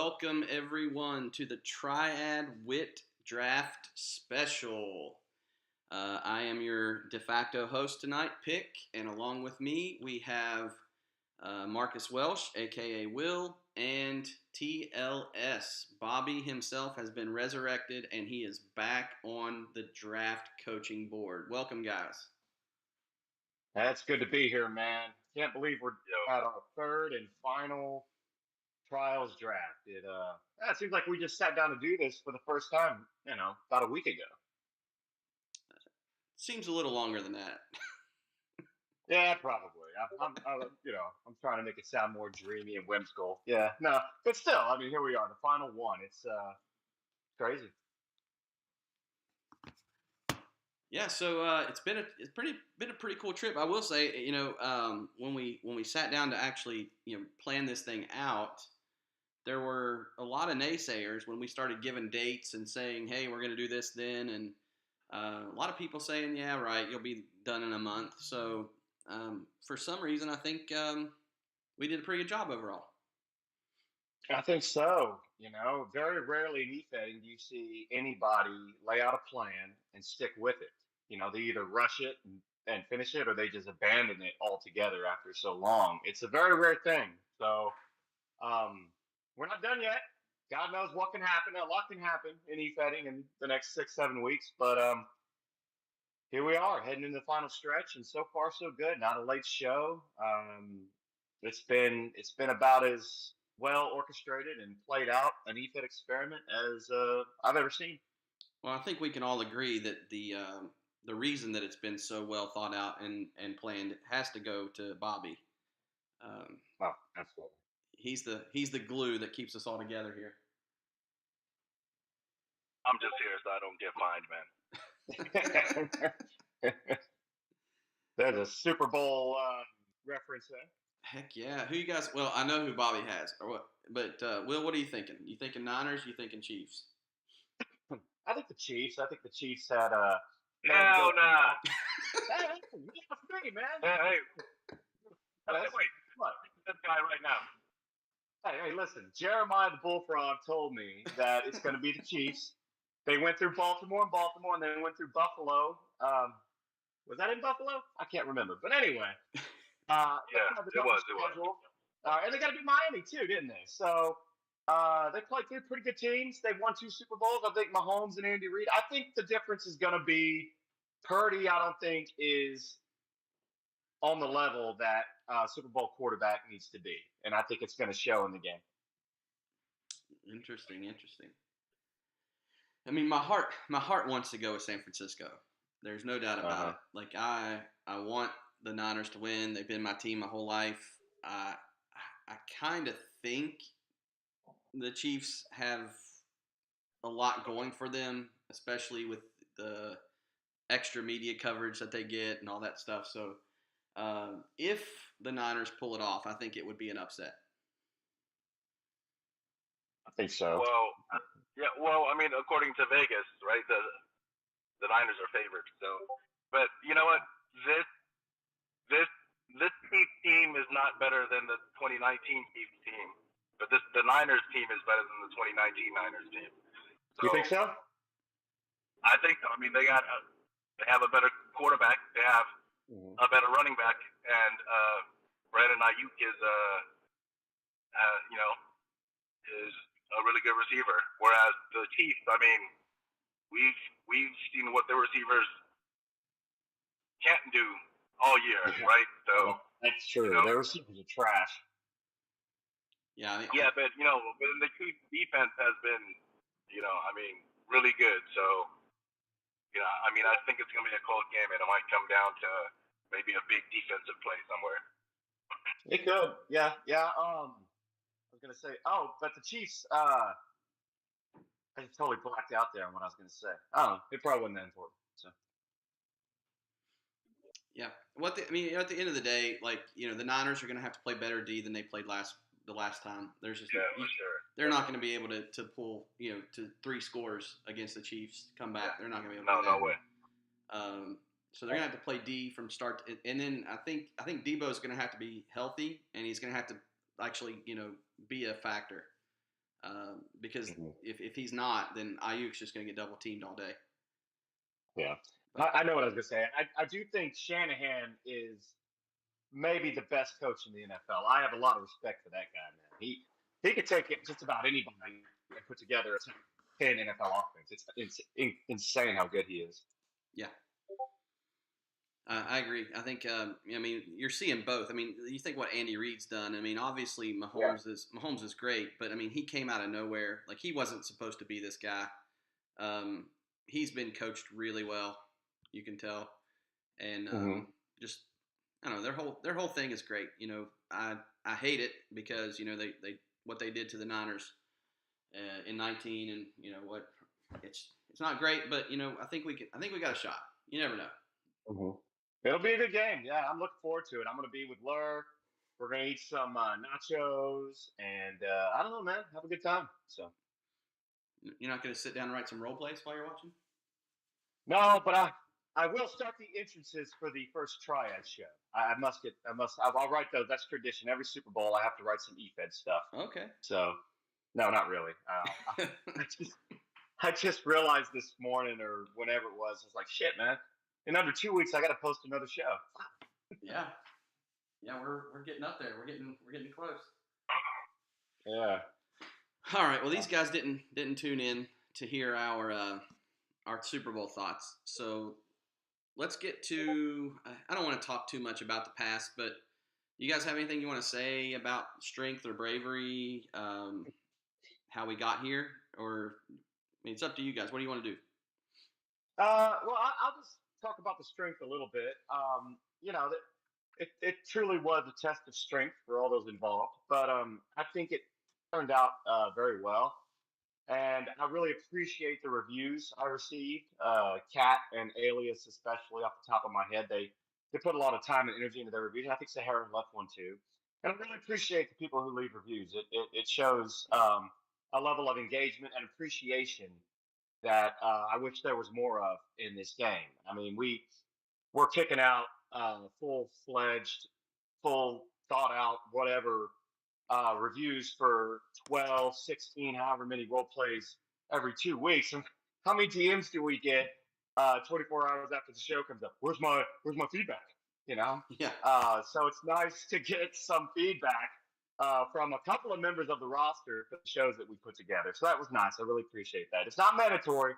Welcome everyone to the TRIAD Wit Draft Special. I am your de facto host tonight, Pick, and along with me we have Marcus Welsh, aka Will, and TLS. Bobby himself has been resurrected and he is back on the draft coaching board. Welcome, guys. That's good to be here, man. Can't believe we're at our third and final trials draft. It seems like we just sat down to do this for the first time, about a week ago. Seems a little longer than that. Yeah, probably. I'm trying to make it sound more dreamy and whimsical. Yeah, no, but still, I mean, here we are, the final one. It's crazy. Yeah, so it's been a pretty cool trip. I will say, when we sat down to actually plan this thing out, there were a lot of naysayers when we started giving dates and saying, hey, we're going to do this then, and a lot of people saying, yeah, right, you'll be done in a month. So for some reason, I think we did a pretty good job overall. I think so. Very rarely in e-betting do you see anybody lay out a plan and stick with it. They either rush it and finish it, or they just abandon it altogether after so long. It's a very rare thing. So we're not done yet. God knows what can happen. A lot can happen in e-betting in the next 6, 7 weeks. But here we are, heading into the final stretch, and so far so good. Not a late show. It's been about as well orchestrated and played out an EFED experiment as I've ever seen. Well, I think we can all agree that the reason that it's been so well thought out and planned has to go to Bobby. Oh, absolutely. He's the glue that keeps us all together here. I'm just here so I don't get fined, man. There's a Super Bowl reference there. Heck yeah! Who you guys? Well, I know who Bobby has, or what? But Will, what are you thinking? You thinking Niners? You thinking Chiefs? I think the Chiefs. I think the Chiefs had Hell nah. Hey, you have me, man. Hey. Wait, what? This guy right now. Hey, listen. Jeremiah the Bullfrog told me that it's going to be the Chiefs. They went through Baltimore, and then went through Buffalo. Was that in Buffalo? I can't remember. But anyway. Yeah, it was. And they got to beat Miami too, didn't they? So they played three pretty good teams. They've won 2 Super Bowls. I think Mahomes and Andy Reid. I think the difference is going to be Purdy. I don't think is on the level that Super Bowl quarterback needs to be, and I think it's going to show in the game. Interesting. I mean, my heart wants to go with San Francisco. There's no doubt about it. Like I want the Niners to win. They've been my team my whole life. I kind of think the Chiefs have a lot going for them, especially with the extra media coverage that they get and all that stuff. So if the Niners pull it off, I think it would be an upset. I think so. Well, I mean, according to Vegas, right, the Niners are favored. So, but you know what? This Chiefs team is not better than the 2019 Chiefs team, but the Niners team is better than the 2019 Niners team. So, you think so? I think so. I mean, they have a better quarterback. They have a better running back, and Brandon Ayuk is a really good receiver. Whereas the Chiefs, I mean, we've seen what their receivers can't do all year, right? So that's true. Their receivers are trash. Yeah. But the Chiefs defense has been, really good. So, I mean, I think it's gonna be a close game, and it might come down to maybe a big defensive play somewhere. It could, yeah. I was gonna say, but the Chiefs, I totally blacked out there on what I was gonna say. It probably wasn't that important. So. Yeah. At the end of the day, the Niners are going to have to play better D than they played the last time. There's just for sure. They're not going to be able to pull to 3 scores against the Chiefs. Come back. They're not going to be able to. No way. So they're going to have to play D from start, and then I think Debo's going to have to be healthy, and he's going to have to actually be a factor. Because Mhm. if he's not, then Ayuk's just going to get double teamed all day. Yeah. But I know what I was going to say. I do think Shanahan is maybe the best coach in the NFL. I have a lot of respect for that guy, man. He could take it just about anybody and put together a top 10 NFL offense. It's insane how good he is. yeah, I agree. I think I mean you're seeing both. I mean, you think what Andy Reid's done. I mean, obviously Yeah. Mahomes is great, but I mean he came out of nowhere. Like he wasn't supposed to be this guy. He's been coached really well. You can tell, and Hmm. just I don't know their whole thing is great. I hate it because they what they did to the Niners in 19, and what it's not great, but I think we got a shot. You never know. Hmm. It'll be a good game. Yeah, I'm looking forward to it. I'm going to be with Lur. We're going to eat some nachos, and I don't know, man. Have a good time. So You're not going to sit down and write some role plays while you're watching? no, but I will start the entrances for the first triad show. I'll write those. That's tradition. Every Super Bowl, I have to write some EFED stuff. Okay. So no, not really. I just realized this morning or whenever it was, I was like, shit, man. In under 2 weeks, I got to post another show. Yeah. Yeah, we're getting up there. We're getting close. Yeah. All right. Well, these guys didn't tune in to hear our Super Bowl thoughts. So let's get to. I don't want to talk too much about the past, but you guys have anything you want to say about strength or bravery? How we got here, or I mean, it's up to you guys. What do you want to do? Well, I'll just talk about the strength a little bit. It truly was a test of strength for all those involved, but I think it turned out very well. And I really appreciate the reviews I received. Kat and Alias, especially off the top of my head, they put a lot of time and energy into their reviews. And I think Sahara left one too. And I really appreciate the people who leave reviews. It shows a level of engagement and appreciation that I wish there was more of in this game. I mean, we're kicking out full fledged, full thought out, whatever reviews for 12, 16, however many role plays every 2 weeks. And how many DMs do we get 24 hours after the show comes up? Where's my feedback? Yeah. So it's nice to get some feedback from a couple of members of the roster for the shows that we put together. So that was nice. I really appreciate that. It's not mandatory,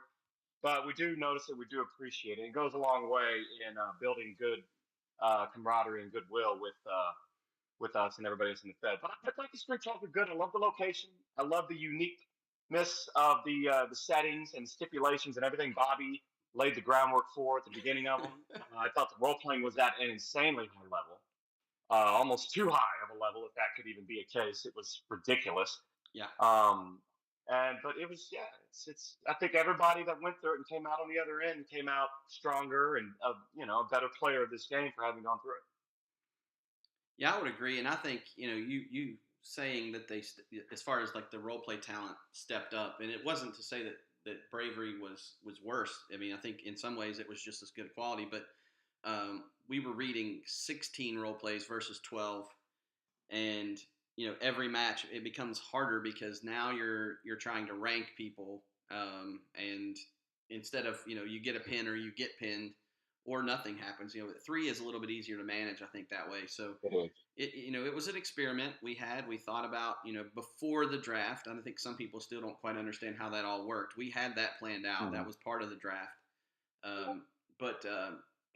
but we do notice it. We do appreciate it. It goes a long way in building good camaraderie and goodwill with us and everybody else in the Fed. But I think the Spring Talk are good. I love the location. I love the uniqueness of the settings and stipulations and everything Bobby laid the groundwork for at the beginning of them. I thought the role playing was at an insanely high level, almost too high of a level, if that could even be a case. It was ridiculous. Yeah. But it was, yeah, it's. I think everybody that went through it and came out on the other end came out stronger and a better player of this game for having gone through it. Yeah, I would agree, and I think you saying that as far as like the role play talent stepped up, and it wasn't to say that bravery was worse. I mean, I think in some ways it was just as good quality, but we were reading 16 role plays versus 12, and every match it becomes harder because now you're trying to rank people, and instead of you get a pin or you get pinned or nothing happens. 3 is a little bit easier to manage, I think, that way. So it was an experiment we thought about before the draft. I think some people still don't quite understand how that all worked. We had that planned out. Mm-hmm. That was part of the draft. But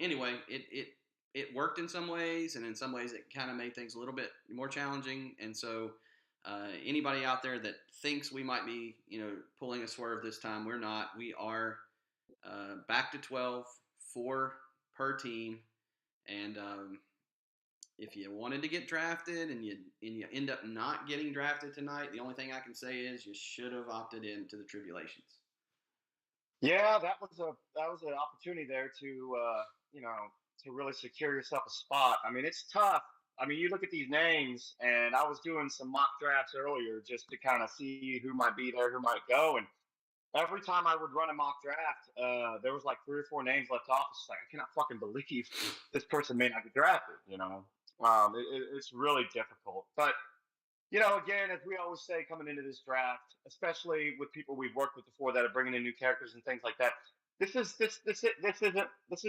anyway, it worked in some ways, and in some ways it kind of made things a little bit more challenging. And so anybody out there that thinks we might be pulling a swerve this time, we're not. We are back to 12, 4 per team, and if you wanted to get drafted and you end up not getting drafted tonight, the only thing I can say is you should have opted into the tribulations. Yeah, that was an opportunity there to to really secure yourself a spot. I mean, it's tough. I mean, you look at these names, and I was doing some mock drafts earlier just to kind of see who might be there, who might go, and every time I would run a mock draft, there was like 3 or 4 names left off. It's like, I cannot fucking believe this person may not get drafted. It's really difficult. But, Again, as we always say, coming into this draft, especially with people we've worked with before that are bringing in new characters and things like that, this is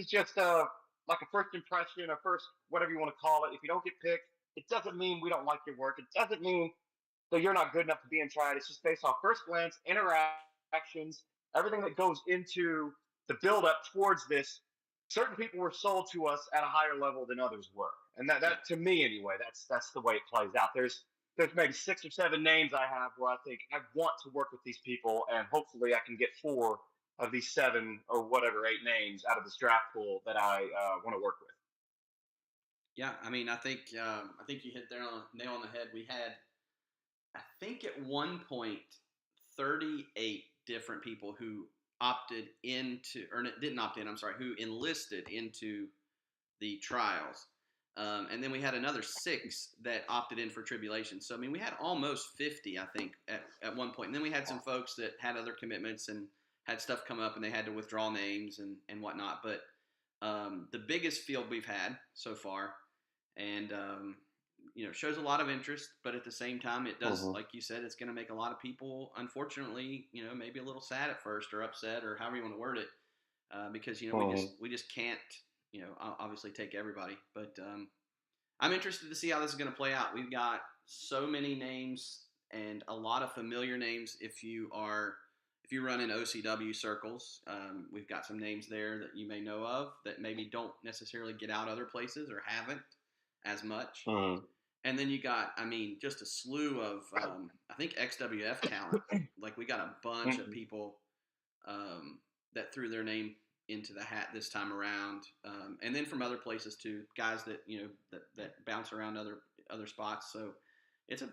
just like a first impression, a first whatever you want to call it. If you don't get picked, it doesn't mean we don't like your work. It doesn't mean that you're not good enough to be in TRIAD. It's just based off first glance, interactions, everything that goes into the build up towards this. Certain people were sold to us at a higher level than others were, and that to me anyway, that's the way it plays out. There's maybe 6 or 7 names I have where I think I want to work with these people, and hopefully I can get 4 of these 7 or whatever 8 names out of this draft pool that I want to work with. Yeah, I mean, I think you hit there on nail on the head. We had, I think, at one point, 38 different people who opted into, or didn't opt in. I'm sorry, who enlisted into the trials. And then we had another 6 that opted in for tribulation. So, I mean, we had almost 50, I think, at one point. And then we had some folks that had other commitments and had stuff come up and they had to withdraw names and whatnot. But the biggest field we've had so far, and, shows a lot of interest. But at the same time, it does, like you said, it's going to make a lot of people, unfortunately, maybe a little sad at first or upset or however you want to word it. Because, we just can't, obviously take everybody. But I'm interested to see how this is going to play out. We've got so many names and a lot of familiar names. If you run in OCW circles, we've got some names there that you may know of that maybe don't necessarily get out other places or haven't as much. And then you got, just a slew of, I think, XWF talent. Like, we got a bunch of people that threw their name into the hat this time around, and then from other places too, guys that that bounce around other spots. So it's a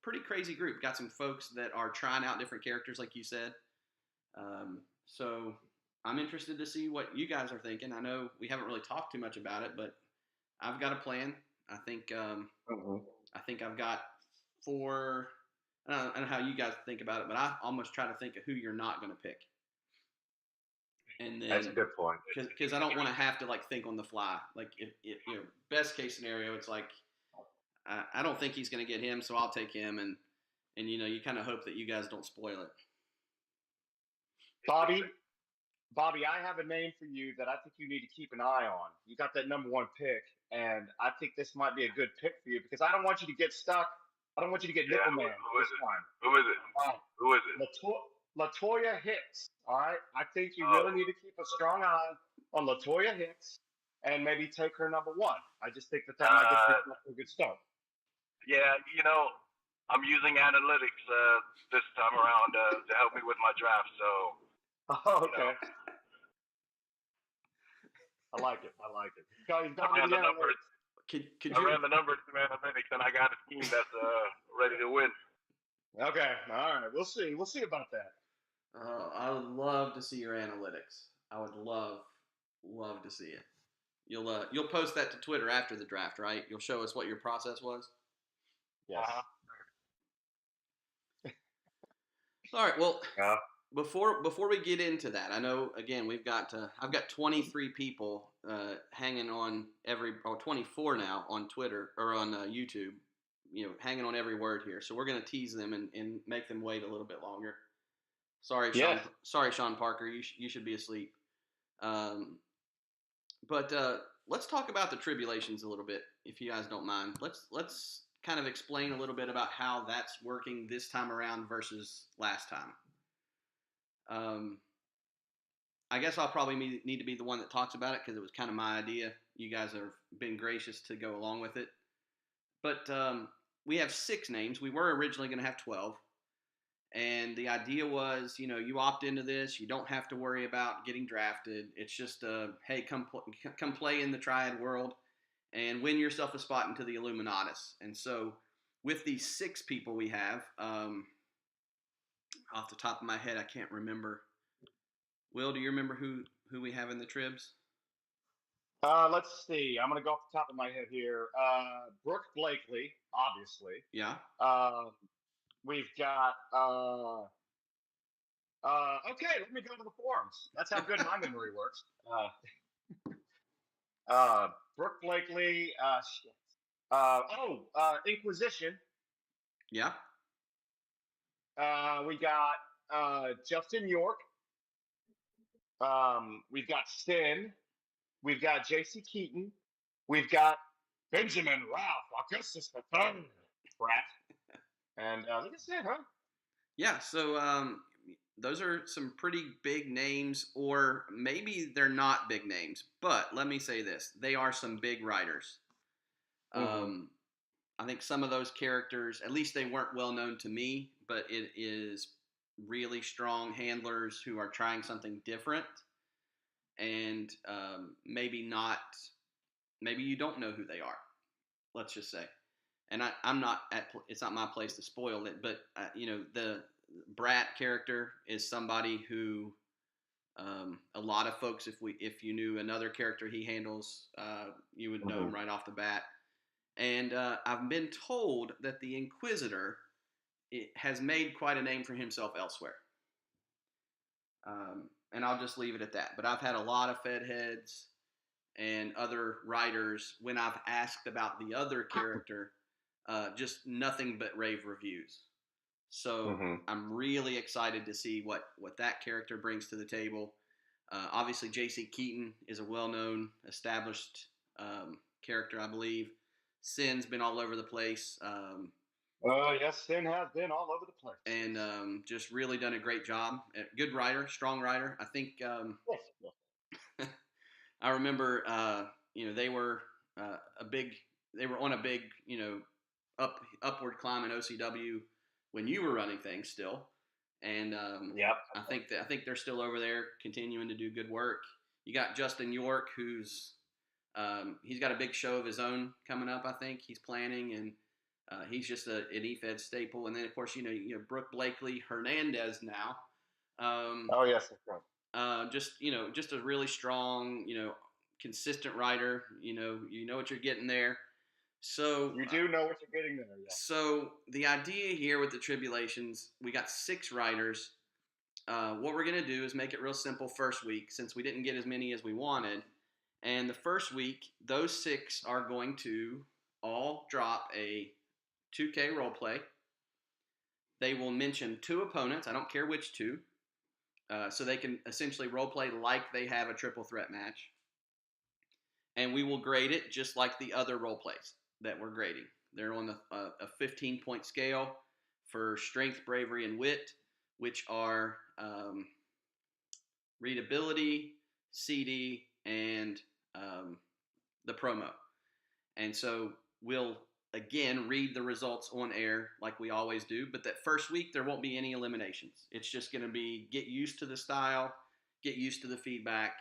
pretty crazy group. Got some folks that are trying out different characters, like you said. So I'm interested to see what you guys are thinking. I know we haven't really talked too much about it, but I've got a plan. I think I've got 4. I don't know how you guys think about it, but I almost try to think of who you're not going to pick. And then, that's a good point. Because I don't want to have to think on the fly. Like, if best case scenario, it's like I don't think he's going to get him, so I'll take him, and you kind of hope that you guys don't spoil it. Bobby, I have a name for you that I think you need to keep an eye on. You got that number 1 pick, and I think this might be a good pick for you because I don't want you to get stuck. I don't want you to get nickel man this time. Who is it? Who is it? Latoya Hicks. All right, I think you really need to keep a strong eye on Latoya Hicks and maybe take her number 1. I just think that might get a good start. Yeah, I'm using analytics this time around to help me with my draft. So. Okay. I like it. I ran the numbers. I ran the numbers through analytics, and I got a team that's ready to win. Okay, all right. We'll see. We'll see about that. I would love to see your analytics. I would love to see it. You'll post that to Twitter after the draft, right? You'll show us what your process was. Yes. All right. Well, before we get into that, I know again I've got 23 people hanging on 24 now on Twitter or on YouTube. Hanging on every word here. So we're going to tease them and make them wait a little bit longer. Sorry, Sean. Sorry, Sean Parker. You should be asleep. But let's talk about the tribulations a little bit, if you guys don't mind. Let's kind of explain a little bit about how that's working this time around versus last time. I guess I'll probably need to be the one that talks about it because it was kind of my idea. You guys have been gracious to go along with it. But we have 6 names. We were originally going to have 12. And the idea was, you opt into this. You don't have to worry about getting drafted. It's just, hey, come play in the Triad world and win yourself a spot into the Illuminatus. And so with these 6 people we have, off the top of my head, I can't remember. Will, do you remember who we have in the tribs? Let's see. I'm going to go off the top of my head here. Brooke Blakely, obviously. Yeah. We've got. Okay, let me go to the forums. That's how good my memory works. Brooke Blakely. Inquisition. Yeah. We got Justin York. We've got Sin. We've got J.C. Keaton. We've got Benjamin Ralph Augustus the Third. Brat. And I think that's it, huh? Yeah. So those are some pretty big names, or maybe they're not big names. But let me say this: they are some big writers. Mm-hmm. I think some of those characters, at least they weren't well known to me, but it is really strong handlers who are trying something different, and maybe not. Maybe you don't know who they are. Let's just say, and I'm not at. It's not my place to spoil it, but the Brat character is somebody who a lot of folks, if you knew another character he handles, you would know him right off the bat. And I've been told that the Inquisitor has made quite a name for himself elsewhere. And I'll just leave it at that. But I've had a lot of Fed heads and other writers, when I've asked about the other character, just nothing but rave reviews. So I'm really excited to see what that character brings to the table. Obviously, J.C. Keaton is a well-known, established character, I believe. Sin's been all over the place. Yes, Sin has been all over the place. And just really done a great job. Good writer, strong writer. I think I remember, they were they were on a big, upward climb in OCW when you were running things still. And yep. I think they're still over there continuing to do good work. You got Justin York, who's he's got a big show of his own coming up. I think he's planning, and he's just an EFED staple. And then of course, Brooke Blakely Hernandez now. Oh yes, that's right. Just a really strong, consistent writer. You know what you're getting there. So you do know what you're getting there. Yeah. So the idea here with the Tribulations, we got 6 writers. What we're gonna do is make it real simple first week, since we didn't get as many as we wanted. And the first week, those 6 are going to all drop a 2K role play. They will mention 2 opponents. I don't care which 2. So they can essentially role play like they have a triple threat match. And we will grade it just like the other role plays that we're grading. They're on a 15-point scale for strength, bravery, and wit, which are readability, CD, and the promo. And so we'll, again, read the results on air like we always do. But that first week, there won't be any eliminations. It's just going to be get used to the style, get used to the feedback.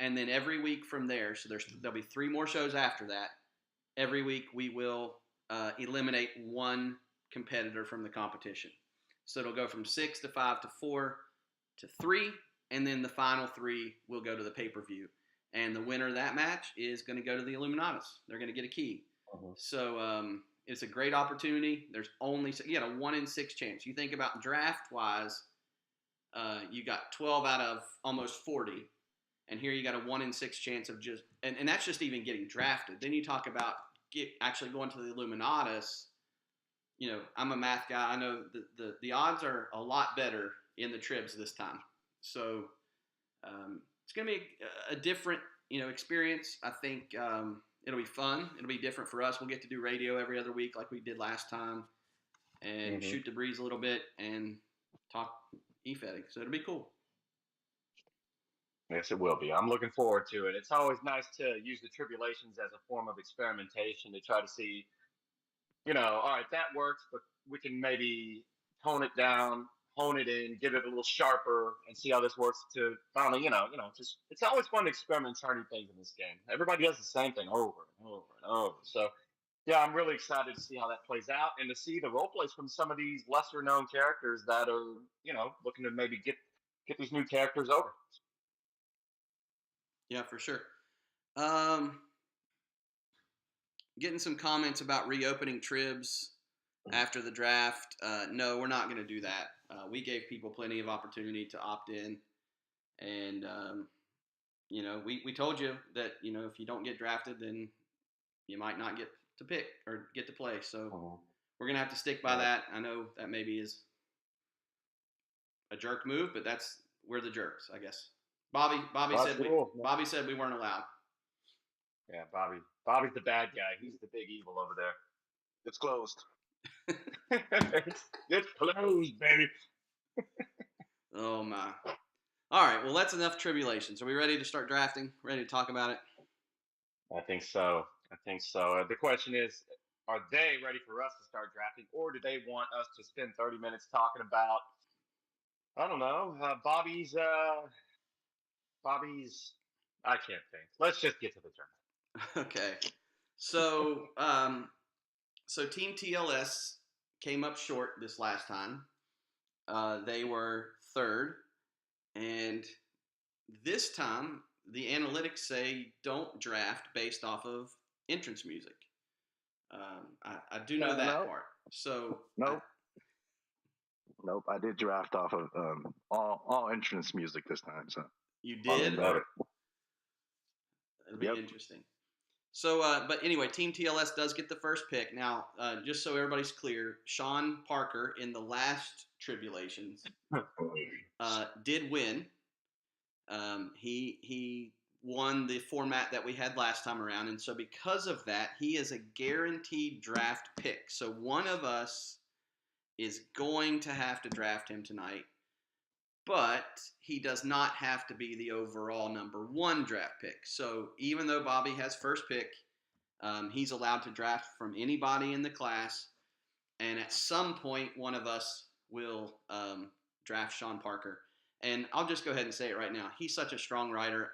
And then every week from there, so there'll be 3 more shows after that. Every week we will eliminate 1 competitor from the competition. So it'll go from 6 to 5 to 4 to 3, and then the final 3 will go to the pay-per-view. And the winner of that match is going to go to the Illuminatus. They're going to get a key. So it's a great opportunity. There's only you got a 1 in 6 chance. You think about draft-wise, you got 12 out of almost 40. And here you got a 1 in 6 chance of just, and that's just even getting drafted. Then you talk about actually going to the Illuminatus. I'm a math guy. I know the odds are a lot better in the Tribs this time. So it's going to be a different, experience. I think it'll be fun. It'll be different for us. We'll get to do radio every other week like we did last time, and shoot the breeze a little bit and talk e-fetting. So it'll be cool. Yes, it will be. I'm looking forward to it. It's always nice to use the Tribulations as a form of experimentation to try to see, all right, that works, but we can maybe tone it down, hone it in, get it a little sharper, and see how this works to finally, just it's always fun to experiment turning things in this game. Everybody does the same thing over and over and over. So yeah, I'm really excited to see how that plays out and to see the role plays from some of these lesser known characters that are, looking to maybe get these new characters over. Yeah, for sure. Getting some comments about reopening Tribs after the draft. No, we're not going to do that. We gave people plenty of opportunity to opt in. And, we told you that, if you don't get drafted, then you might not get to pick or get to play. So we're gonna have to stick by that. I know that maybe is a jerk move, but we're the jerks, I guess. Bobby said we weren't allowed. Yeah, Bobby's the bad guy. He's the big evil over there. It's closed. it's closed, baby. Oh my. All right, well that's enough tribulations. Are we ready to start drafting? Ready to talk about it? I think so. The question is, are they ready for us to start drafting, or do they want us to spend 30 minutes talking about, I don't know, Bobby's, I can't think. Let's just get to the draft. Okay. So, so Team TLS came up short this last time. They were third, and this time the analytics say don't draft based off of entrance music. I do know that part. So nope. I did draft off of all entrance music this time. So you did. Love it. It'll be interesting. So, but anyway, Team TLS does get the first pick. Now, just so everybody's clear, Sean Parker in the last tribulations did win. He won the format that we had last time around, and so because of that, he is a guaranteed draft pick. So one of us is going to have to draft him tonight, but he does not have to be the overall number one draft pick. So even though Bobby has first pick, he's allowed to draft from anybody in the class, and at some point, one of us will draft Sean Parker. And I'll just go ahead and say it right now. He's such a strong rider.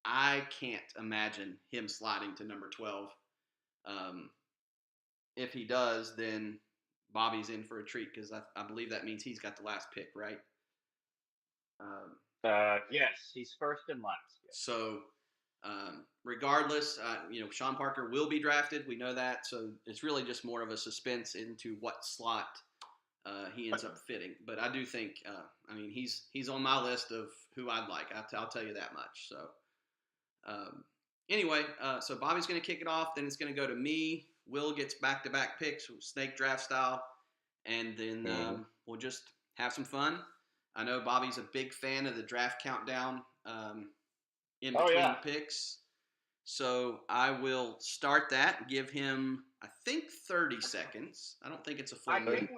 I can't imagine him sliding to number 12. If he does, then Bobby's in for a treat because I believe that means he's got the last pick, right? Yes, he's first and last. Yes. So, regardless, Sean Parker will be drafted. We know that. So it's really just more of a suspense into what slot he ends up fitting. But I do think, he's on my list of who I'd like. I'll tell you that much. So, anyway, so Bobby's going to kick it off. Then it's going to go to me. Will gets back-to-back picks, snake draft style. And then we'll just have some fun. I know Bobby's a big fan of the draft countdown in between picks. So I will start that, give him, I think, 30 seconds. I don't think it's a full minute.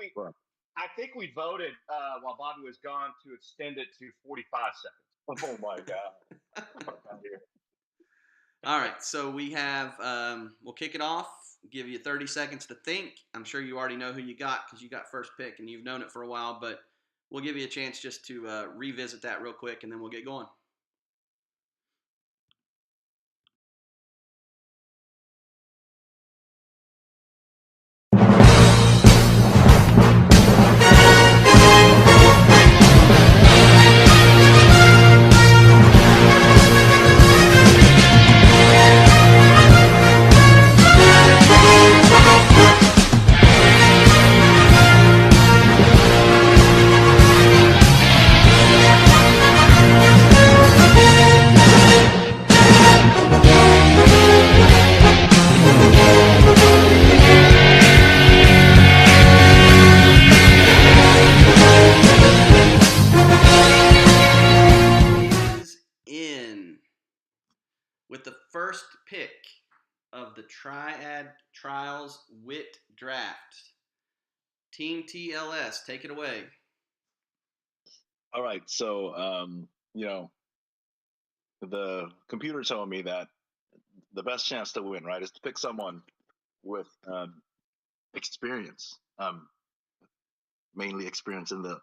I think we voted while Bobby was gone to extend it to 45 seconds. Oh, my God. All right, so we have, we'll kick it off, give you 30 seconds to think. I'm sure you already know who you got because you got first pick and you've known it for a while, but we'll give you a chance just to revisit that real quick and then we'll get going. With the first pick of the TRIAD Trials Wit Draft. Team TLS, take it away. All right, so, the computer told me that the best chance to win, right, is to pick someone with experience, mainly experience in the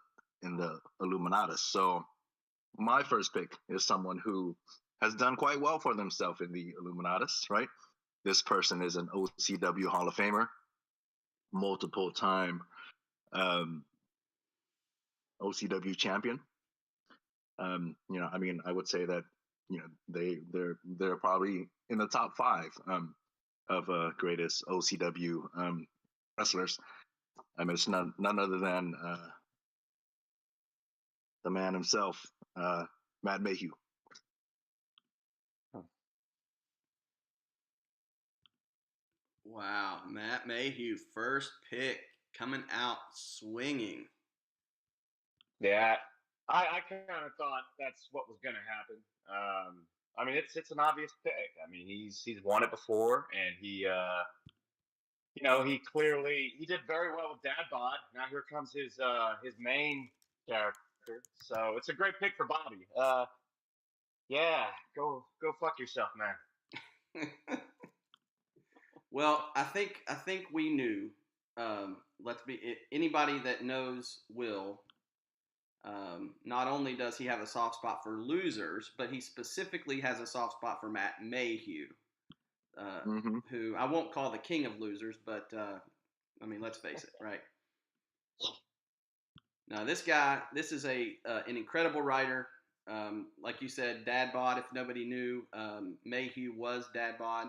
Illuminatus. So my first pick is someone who has done quite well for themselves in the Illuminatus, right? This person is an OCW Hall of Famer, multiple time OCW champion. I would say that they're probably in the top 5 of greatest OCW wrestlers. It's none other than the man himself, Matt Mayhew. Wow, Matt Mayhew, first pick, coming out swinging. Yeah, I kind of thought that's what was going to happen. I mean, it's an obvious pick. I mean, he's won it before, and he did very well with Dad Bod. Now here comes his main character. So it's a great pick for Bobby. Yeah, go fuck yourself, man. Well, I think we knew. Anybody that knows Will. Not only does he have a soft spot for losers, but he specifically has a soft spot for Matt Mayhew, who I won't call the king of losers, but I mean, let's face it, right? Now, this is an incredible writer. Like you said, Dad Bod, if nobody knew, Mayhew was Dad Bod,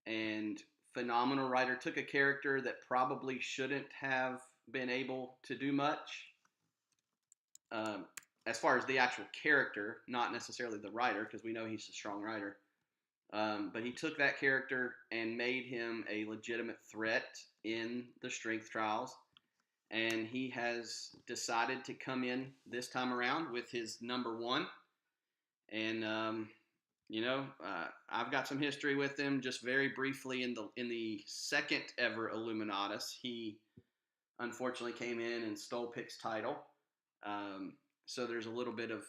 and phenomenal writer. Took a character that probably shouldn't have been able to do much. As far as the actual character, not necessarily the writer, because we know he's a strong writer. But he took that character and made him a legitimate threat in the strength trials. And he has decided to come in this time around with his number one. And, I've got some history with him. Just very briefly, in the second ever Illuminatus, he unfortunately came in and stole Pick's title. So there's a little bit of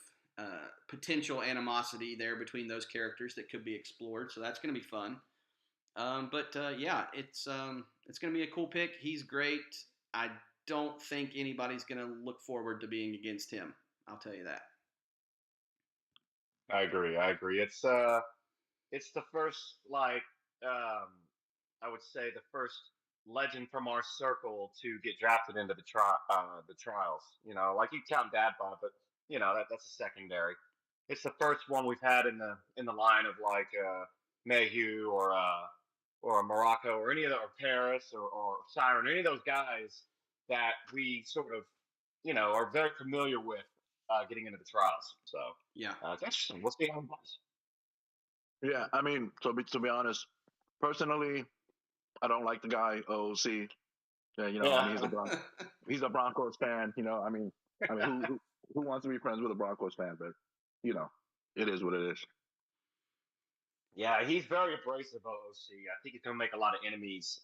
potential animosity there between those characters that could be explored. So that's going to be fun. It's going to be a cool pick. He's great. I don't think anybody's going to look forward to being against him. I'll tell you that. I agree. It's the first, I would say the first legend from our circle to get drafted into the trials. Like you count Dad Bod, but that's a secondary. It's the first one we've had in the line of like Mayhew or Morocco or any of or Paris or Siren, any of those guys that we sort of are very familiar with getting into the trials. So yeah, it's interesting. We'll see how it goes. Yeah, I mean, to be honest, personally, I don't like the guy OC. Yeah, I mean, he's a Broncos fan. I mean, who wants to be friends with a Broncos fan? But it is what it is. Yeah, he's very abrasive, OC. I think he's gonna make a lot of enemies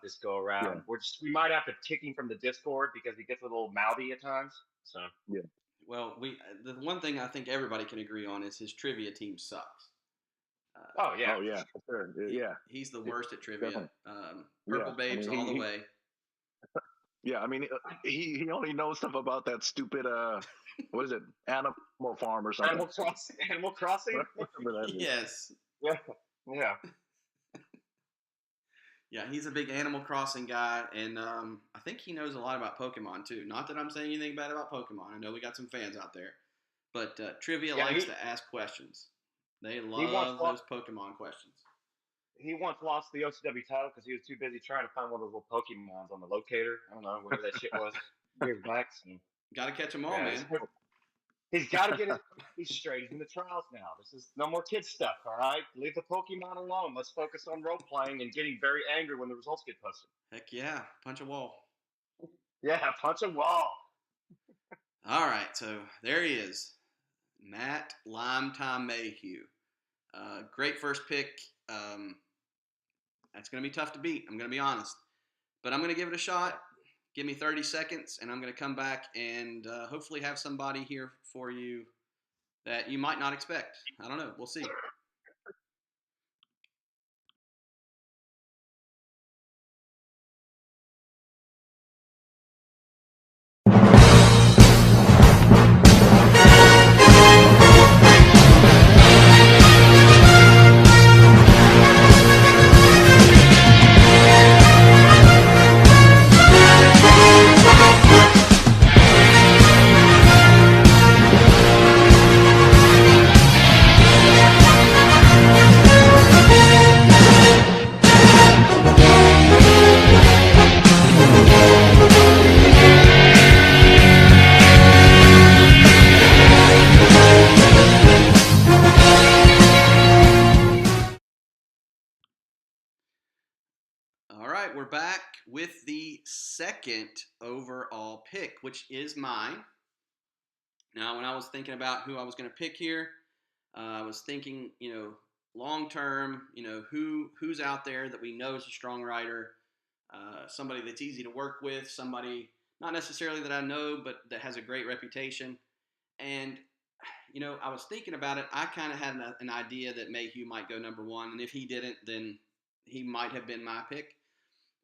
this go around. Yeah. We might have to kick him from the Discord because he gets a little mouthy at times. So yeah. Well, the one thing I think everybody can agree on is his trivia team sucks. Oh yeah, for sure. Yeah, he's the worst at trivia. Purple Babes all the way. Yeah, I mean, he only knows stuff about that stupid what is it, Animal Farm or something? Animal Crossing. Yes. Yeah. Yeah, he's a big Animal Crossing guy, and I think he knows a lot about Pokemon too. Not that I'm saying anything bad about Pokemon. I know we got some fans out there, but trivia likes to ask questions. They love those Pokemon questions. He once lost the OCW title because he was too busy trying to find one of those little Pokemons on the locator. I don't know, whatever that shit was. Years back. Got to catch them all, man. He's got to get his straight. He's in the trials now. This is no more kid stuff, all right? Leave the Pokemon alone. Let's focus on role playing and getting very angry when the results get posted. Heck yeah. Punch a wall. Yeah, punch a wall. All right, so there he is. Matt Lime Time Mayhew. Great first pick. That's going to be tough to beat. I'm going to be honest. But I'm going to give it a shot. Give me 30 seconds, and I'm going to come back and hopefully have somebody here for you that you might not expect. I don't know. We'll see. with the second overall pick, which is mine. Now, when I was thinking about who I was going to pick here, I was thinking, long term, who's out there that we know is a strong rider, somebody that's easy to work with, somebody not necessarily that I know, but that has a great reputation. And I was thinking about it. I kind of had an idea that Mayhew might go number one, and if he didn't, then he might have been my pick.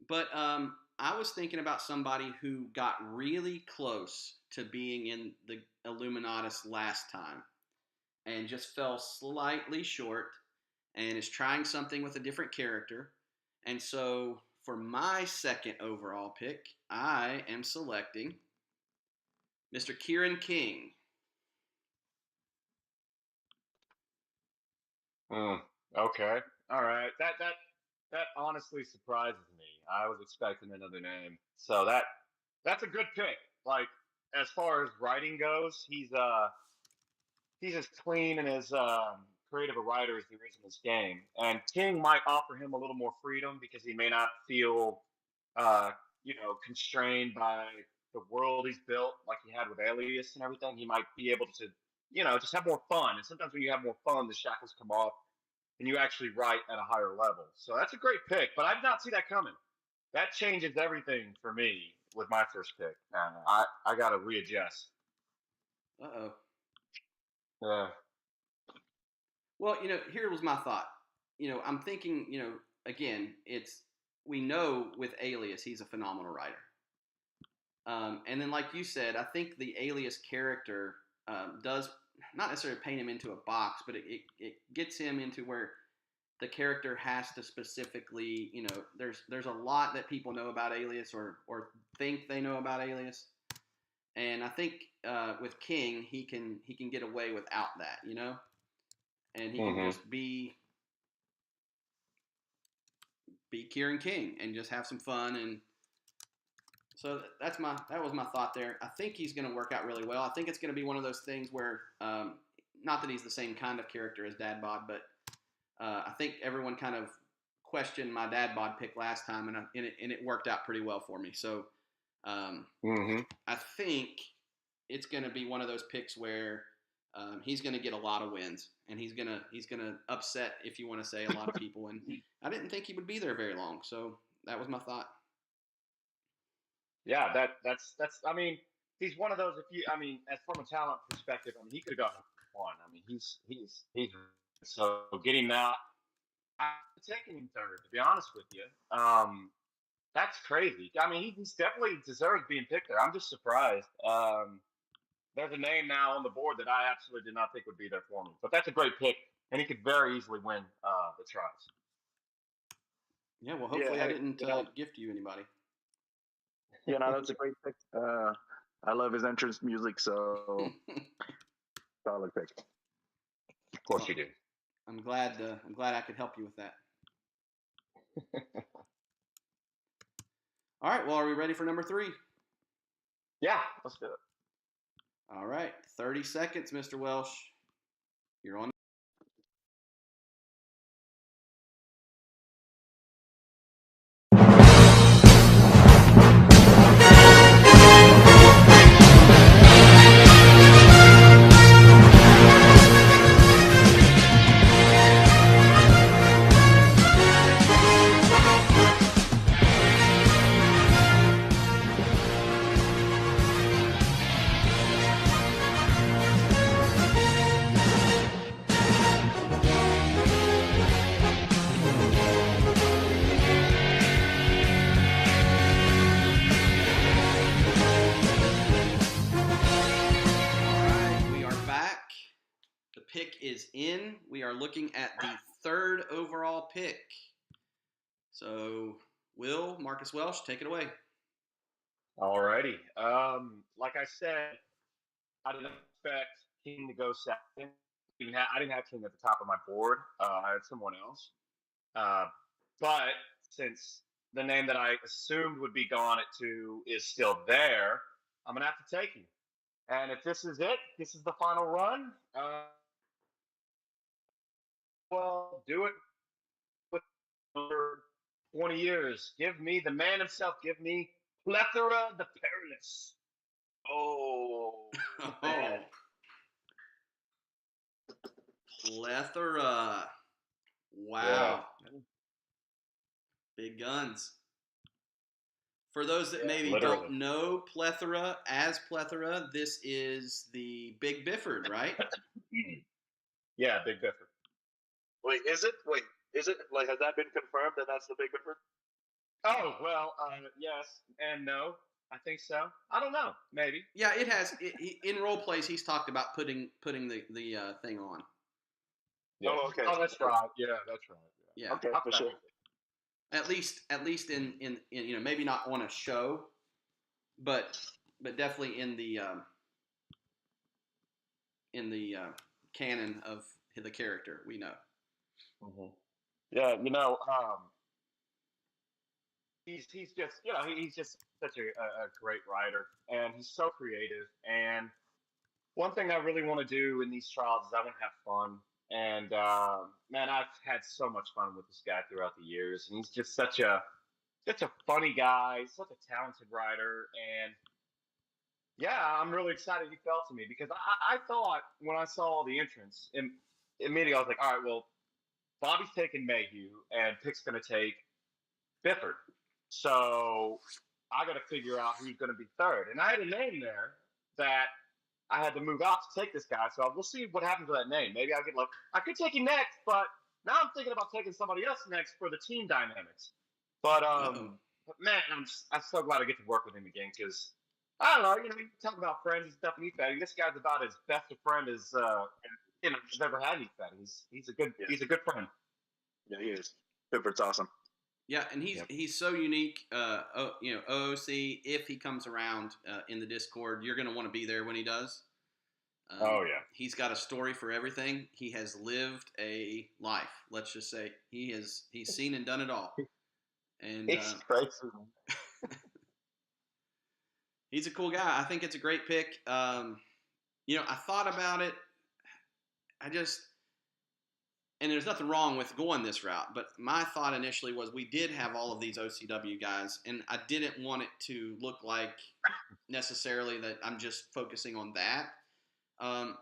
But I was thinking about somebody who got really close to being in the Illuminatus last time and just fell slightly short and is trying something with a different character. And so for my second overall pick, I am selecting Mr. Kieran King. Okay. All right. That honestly surprises me. I was expecting another name. So that's a good pick. Like as far as writing goes, he's as clean and as creative a writer as there is in this game. And King might offer him a little more freedom because he may not feel, uh, constrained by the world he's built like he had with Alias and everything. He might be able to, just have more fun. And sometimes when you have more fun, the shackles come off and you actually write at a higher level. So that's a great pick, but I did not see that coming. That changes everything for me with my first pick. I got to readjust. Uh-oh. Yeah. Well, here was my thought. I'm thinking, again, we know with Alias, he's a phenomenal writer. And then, like you said, I think the Alias character does not necessarily paint him into a box, but it gets him into where the character has to specifically, there's a lot that people know about Alias or think they know about Alias. And I think with King, he can get away without that, and he can just be Kieran King and just have some fun. And so that was my thought there. I think he's going to work out really well. I think it's going to be one of those things where, not that he's the same kind of character as Dad Bod, but I think everyone kind of questioned my Dad Bod pick last time, and it worked out pretty well for me. So I think it's going to be one of those picks where he's going to get a lot of wins, and he's gonna upset, if you want to say, a lot of people. And I didn't think he would be there very long, so that was my thought. Yeah, that's. I mean, he's one of those. As from a talent perspective, he could have gone one. He's so getting that. I'm taking him third, to be honest with you. That's crazy. He's definitely deserves being picked there. I'm just surprised. There's a name now on the board that I absolutely did not think would be there for me. But that's a great pick, and he could very easily win the trials. Yeah, well, hopefully I didn't gift you anybody. Yeah, no, that's a great pick. I love his entrance music, so solid pick. Of course you do. I'm glad I could help you with that. All right, well, are we ready for number 3? Yeah, let's do it. All right, 30 seconds, Mr. Welsh. You're on. Pick is in. We are looking at the 3rd overall pick. So, Marcus Welsh, take it away. Alrighty. Like I said, I didn't expect King to go second. I didn't have King at the top of my board. I had someone else. But since the name that I assumed would be gone at 2 is still there, I'm going to have to take him. And if this is it, this is the final run, well, do it with 20 years. Give me the man himself. Give me Plethora the Perilous. Oh, Oh, plethora. Yeah. Wow. Big guns. For those that maybe Literally. don't know plethora, this is the Big Bifford, right? Yeah, Big Bifford. Wait, is it? Wait, is it? Like, has that been confirmed that that's the Big Biffer? Oh, well, yes and no. I think so. I don't know. Maybe. Yeah, it has. In role plays, he's talked about putting the thing on. Yeah. Oh, okay. Oh, that's right. Yeah, that's right. Yeah. Okay, for Okay. sure. At least in maybe not on a show, but definitely in the canon of the character we know. Mm-hmm. Yeah, he's just he's just such a great writer, and he's so creative. And one thing I really want to do in these trials is I want to have fun. And man, I've had so much fun with this guy throughout the years, and he's just such a funny guy, such a talented writer, and yeah, I'm really excited he fell to me because I thought when I saw the entrance, immediately I was like, all right, well, Bobby's taking Mayhew, and Pick's going to take Bifford. So I got to figure out who's going to be third. And I had a name there that I had to move out to take this guy. So we'll see what happens with that name. Maybe I'll get lucky. I could take him next, but now I'm thinking about taking somebody else next for the team dynamics. But man, I'm so glad I get to work with him again because I don't know. You talk about friends and stuff, and Ethan. This guy's about as best a friend as he's ever had. Ethan. He's a good friend. Yeah, he is. Biffert's awesome. Yeah, and he's so unique. OOC, if he comes around in the Discord, you're going to want to be there when he does. Oh yeah, he's got a story for everything. He has lived a life. Let's just say he's seen and done it all. And it's crazy. He's a cool guy. I think it's a great pick. I thought about it. And there's nothing wrong with going this route, but my thought initially was we did have all of these OCW guys, and I didn't want it to look like necessarily that I'm just focusing on that.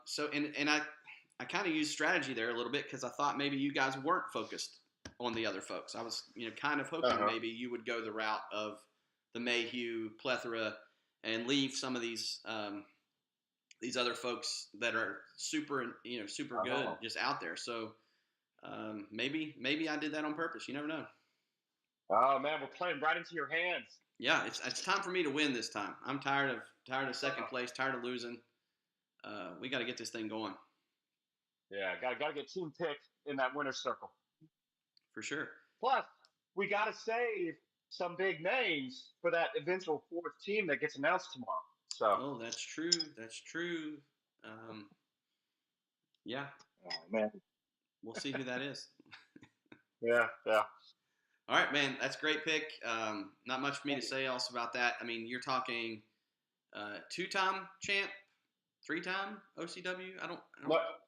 So I kind of used strategy there a little bit because I thought maybe you guys weren't focused on the other folks. I was kind of hoping maybe you would go the route of the Mayhew plethora and leave some of these other folks that are super good just out there. So maybe I did that on purpose. You never know. Oh man, we're playing right into your hands. Yeah, it's time for me to win this time. I'm tired of second place, tired of losing. We got to get this thing going. Yeah, got to get team picked in that winner's circle. For sure. Plus, we got to save some big names for that eventual fourth team that gets announced tomorrow. So. Oh, that's true. That's true. Yeah. Oh man. We'll see who that is. Yeah. All right, man. That's a great pick. Not much for me to say else about that. I mean, you're talking two-time champ, three-time OCW. I don't.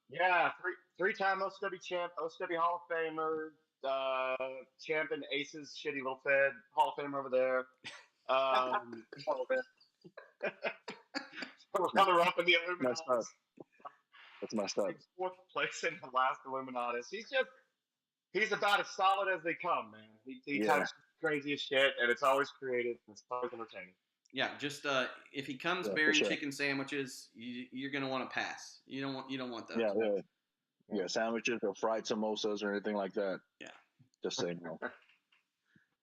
Yeah, three-time OCW champ, OCW Hall of Famer, champ in Aces, shitty little Fed Hall of Famer over there. Runner-up in the Illuminatis. That's messed up. Fourth place in the last Illuminatis. He's about as solid as they come, man. He talks craziest shit, and it's always creative, and it's always entertaining. Yeah, just if he comes bearing chicken sandwiches, you're gonna want to pass. You don't want those. Yeah, sandwiches or fried samosas or anything like that. Yeah, just say no.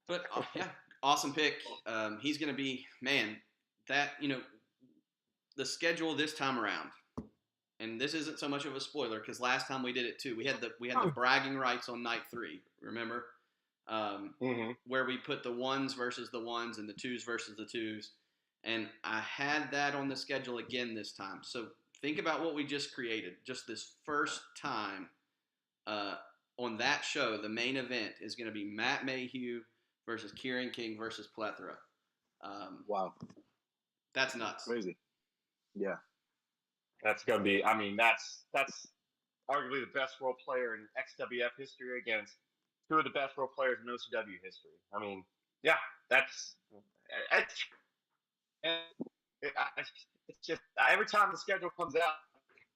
But yeah, awesome pick. He's gonna be that the schedule this time around. And this isn't so much of a spoiler because last time we did it too. We had the bragging rights on night 3. Remember, where we put the ones versus the ones and the twos versus the twos, and I had that on the schedule again this time. So think about what we just created. Just this first time on that show, the main event is going to be Matt Mayhew versus Kieran King versus Plethora. Wow, that's nuts. Crazy. Yeah. That's gonna be. I mean, that's arguably the best role player in XWF history against two of the best role players in OCW history. I mean, yeah, that's it's just every time the schedule comes out,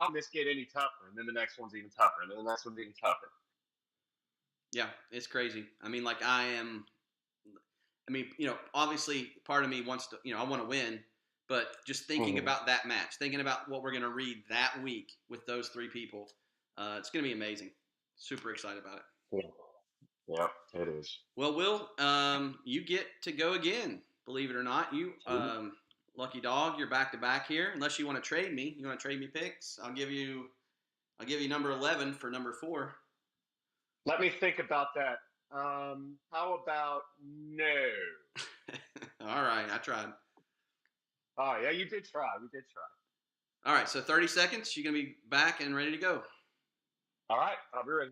how this get any tougher, and then the next one's even tougher, and then the next one's even tougher. Yeah, it's crazy. I mean, like obviously part of me wants to, I want to win, but just thinking about that match, thinking about what we're going to read that week with those three people, it's going to be amazing. Super excited about it. Yeah, it is. Well, Will, you get to go again, believe it or not. You, lucky dog, you're back to back here. Unless you want to trade me, picks. I'll give you number 11 for number 4. Let me think about that. How about no? All right, I tried. Oh, yeah, you did try. All right, so 30 seconds. You're going to be back and ready to go. All right, I'll be ready.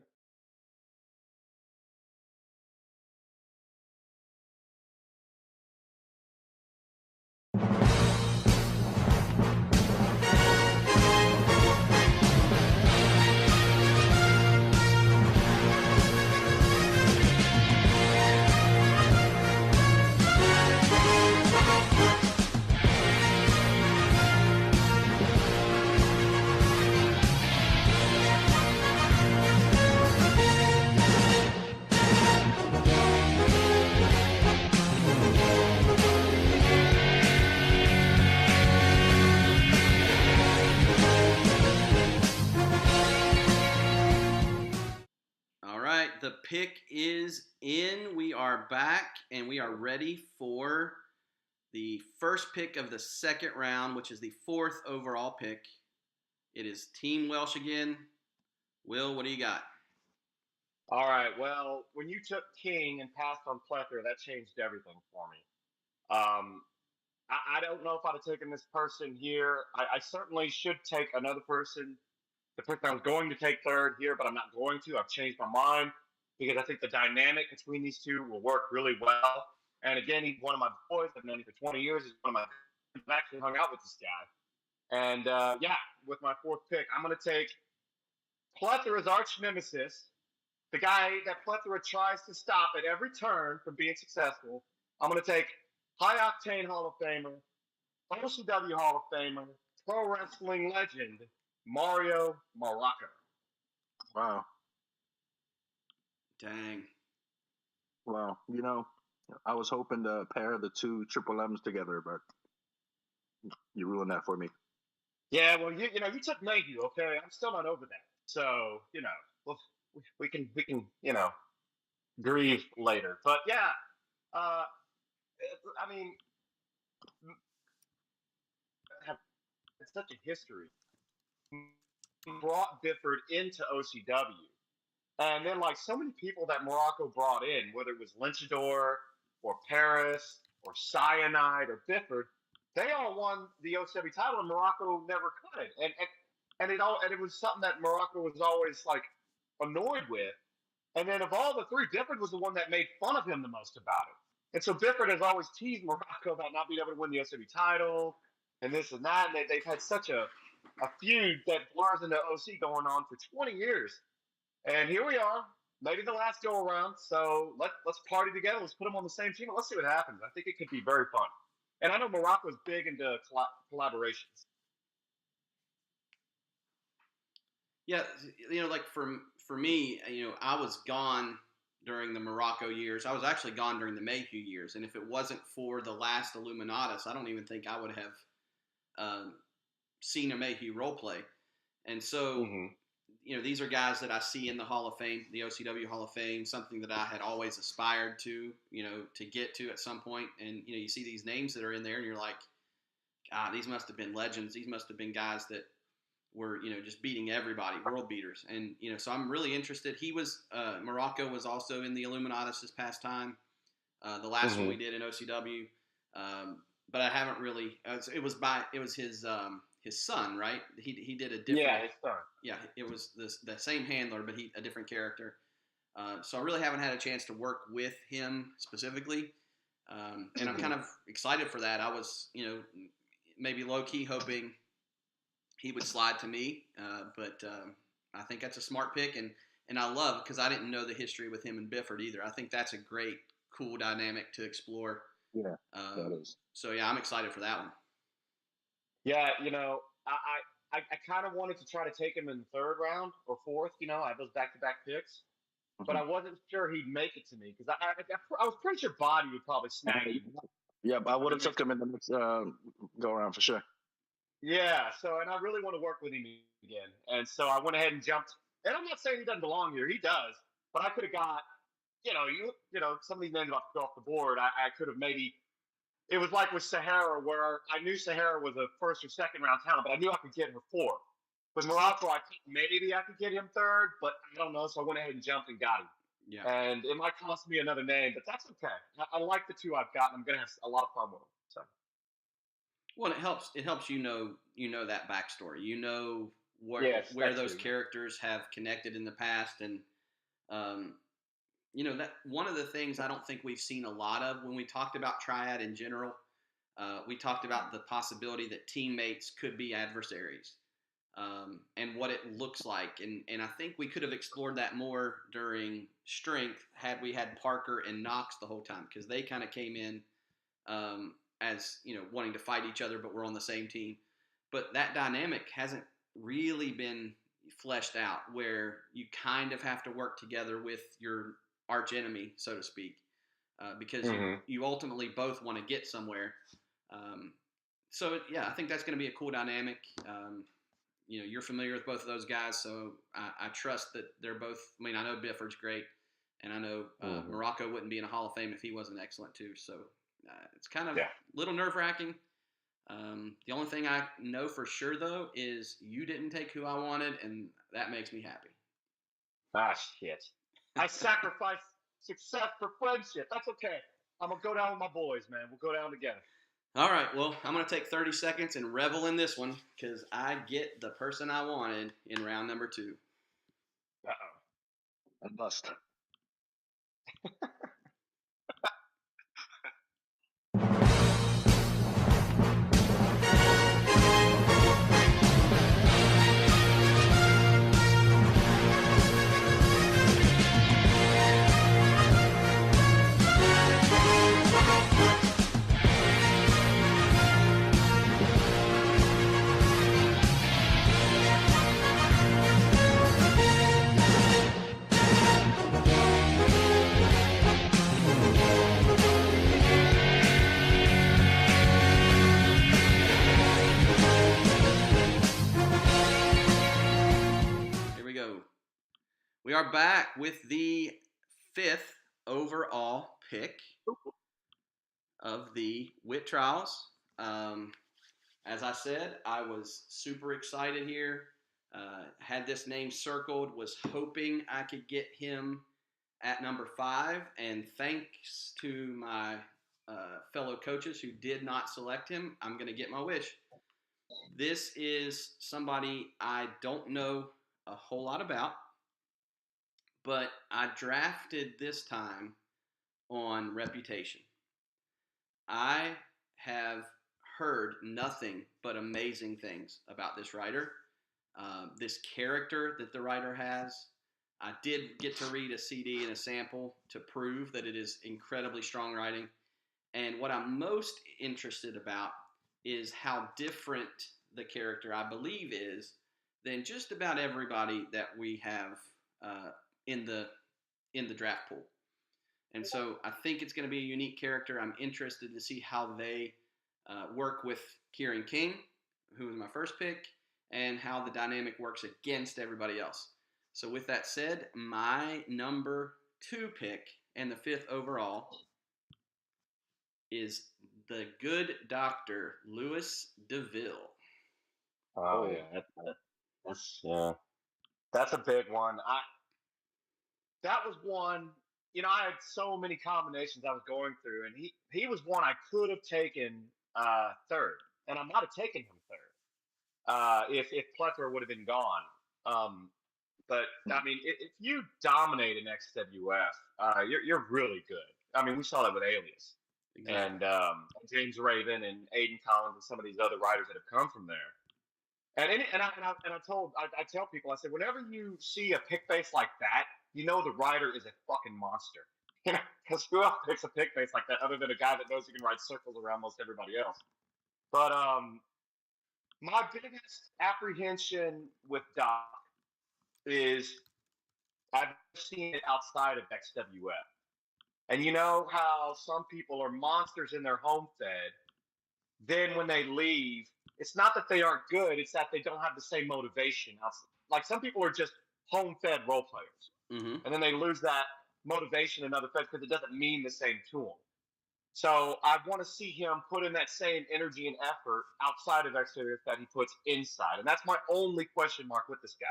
The pick is in. We are back, and we are ready for the first pick of the second round, which is the 4th overall pick. It is Team Welsh again. Will, what do you got? All right. Well, when you took King and passed on Plethora, that changed everything for me. I don't know if I'd have taken this person here. I certainly should take another person. The person I was going to take third here, but I'm not going to. I've changed my mind because I think the dynamic between these two will work really well. And again, he's one of my boys. I've known him for 20 years. He's one of my. I've actually hung out with this guy. And with my 4th pick, I'm going to take Plethora's arch nemesis, the guy that Plethora tries to stop at every turn from being successful. I'm going to take High Octane Hall of Famer, OCW Hall of Famer, pro wrestling legend, Mario Morocco. Wow. Dang. Wow. I was hoping to pair the two Triple M's together, but you ruined that for me. Yeah, well, you took Mayhew, okay? I'm still not over that. So, we can grieve later. But yeah, I mean, it's such a history. Brought Bifford into OCW. And then, like, so many people that Morocco brought in, whether it was Lynchador or Paris or Cyanide or Bifford, they all won the OCW title, and Morocco never could. And it was something that Morocco was always like annoyed with. And then of all the three, Bifford was the one that made fun of him the most about it. And so Bifford has always teased Morocco about not being able to win the OCW title and this and that. And they've had such a feud that blurs into OC going on for 20 years. And here we are, maybe the last go around. So let's party together. Let's put them on the same team. And let's see what happens. I think it could be very fun. And I know Morocco's big into collaborations. Yeah, like for me, I was gone during the Morocco years. I was actually gone during the Mayhew years. And if it wasn't for the last Illuminatus, I don't even think I would have seen a Mayhew role play. And so, these are guys that I see in the Hall of Fame, the OCW Hall of Fame, something that I had always aspired to, to get to at some point. And, you see these names that are in there and you're like, God, these must have been legends. These must have been guys that were, just beating everybody, world beaters. And, so I'm really interested. He was, Morocco was also in the Illuminatus this past time, the last one we did in OCW. But I haven't really, it was his son, right? He did a different. Yeah, his son. Yeah, it was the same handler, but a different character. So I really haven't had a chance to work with him specifically. And I'm kind of excited for that. I was, maybe low-key hoping he would slide to me, but I think that's a smart pick. And and I love because I didn't know the history with him and Bifford either. I think that's a great, cool dynamic to explore. Yeah, that is. So yeah, I'm excited for that one. Yeah, I kind of wanted to try to take him in the third round or fourth. I had those back-to-back picks, but I wasn't sure he'd make it to me because I was pretty sure Body would probably snag him. Yeah, I would have took him in the next go around for sure. Yeah, and I really want to work with him again, and so I went ahead and jumped. And I'm not saying he doesn't belong here; he does. But I could have got, some of these names off the board. I could have maybe. It was like with Sahara, where I knew Sahara was a first or second round talent, but I knew I could get her fourth. With Morocco, I thought maybe I could get him third, but I don't know. So I went ahead and jumped and got him. Yeah. And it might cost me another name, but that's okay. I like the two I've got, and I'm going to have a lot of fun with them. So. Well, it helps. It helps that backstory. Where those characters have connected in the past, and that one of the things I don't think we've seen a lot of when we talked about Triad in general. We talked about the possibility that teammates could be adversaries, and what it looks like, and I think we could have explored that more during Strength had we had Parker and Knox the whole time, because they kind of came in as wanting to fight each other, but we're on the same team. But that dynamic hasn't really been fleshed out, where you kind of have to work together with your arch enemy, so to speak, because you ultimately both want to get somewhere. So yeah, I think that's going to be a cool dynamic. You're familiar with both of those guys, so I trust that they're both. I mean, I know Bifford's great, and I know Morocco wouldn't be in a Hall of Fame if he wasn't excellent too. So it's kind of a little nerve-wracking. The only thing I know for sure, though, is you didn't take who I wanted, and that makes me happy. Ah, shit. I sacrificed success for friendship. That's okay. I'm going to go down with my boys, man. We'll go down together. All right. Well, I'm going to take 30 seconds and revel in this one because I get the person I wanted in round number 2. Uh-oh. A bust. We are back with the 5th overall pick of the WIT Trials. As I said, I was super excited here. Had this name circled, was hoping I could get him at number 5. And thanks to my fellow coaches who did not select him, I'm going to get my wish. This is somebody I don't know a whole lot about, but I drafted this time on reputation. I have heard nothing but amazing things about this writer, this character that the writer has. I did get to read a CD and a sample to prove that it is incredibly strong writing. And what I'm most interested about is how different the character, I believe, is than just about everybody that we have in the draft pool. And so I think it's going to be a unique character. I'm interested to see how they work with Kieran King, who was my first pick, and how the dynamic works against everybody else. So with that said, my number 2 pick and the 5th overall is the good Dr. Louis DeVille. Oh yeah, that's a big one. That was one. I had so many combinations I was going through, and he was one I could have taken third, and I might have taken him third if Plethora would have been gone. But I mean, if you dominate an XWF, you're really good. I mean, we saw that with Alias. Exactly. And James Raven and Aiden Collins and some of these other writers that have come from there. I tell people, I said, whenever you see a pick face like that, you know the rider is a fucking monster. You know, because who else picks a pick face like that other than a guy that knows he can ride circles around most everybody else? But my biggest apprehension with Doc is I've seen it outside of XWF. And you know how some people are monsters in their home fed. Then when they leave, it's not that they aren't good; it's that they don't have the same motivation. Like some people are just home fed role players, and then they lose that motivation in other feds because it doesn't mean the same to them. So I want to see him put in that same energy and effort outside of XWF that he puts inside, and that's my only question mark with this guy.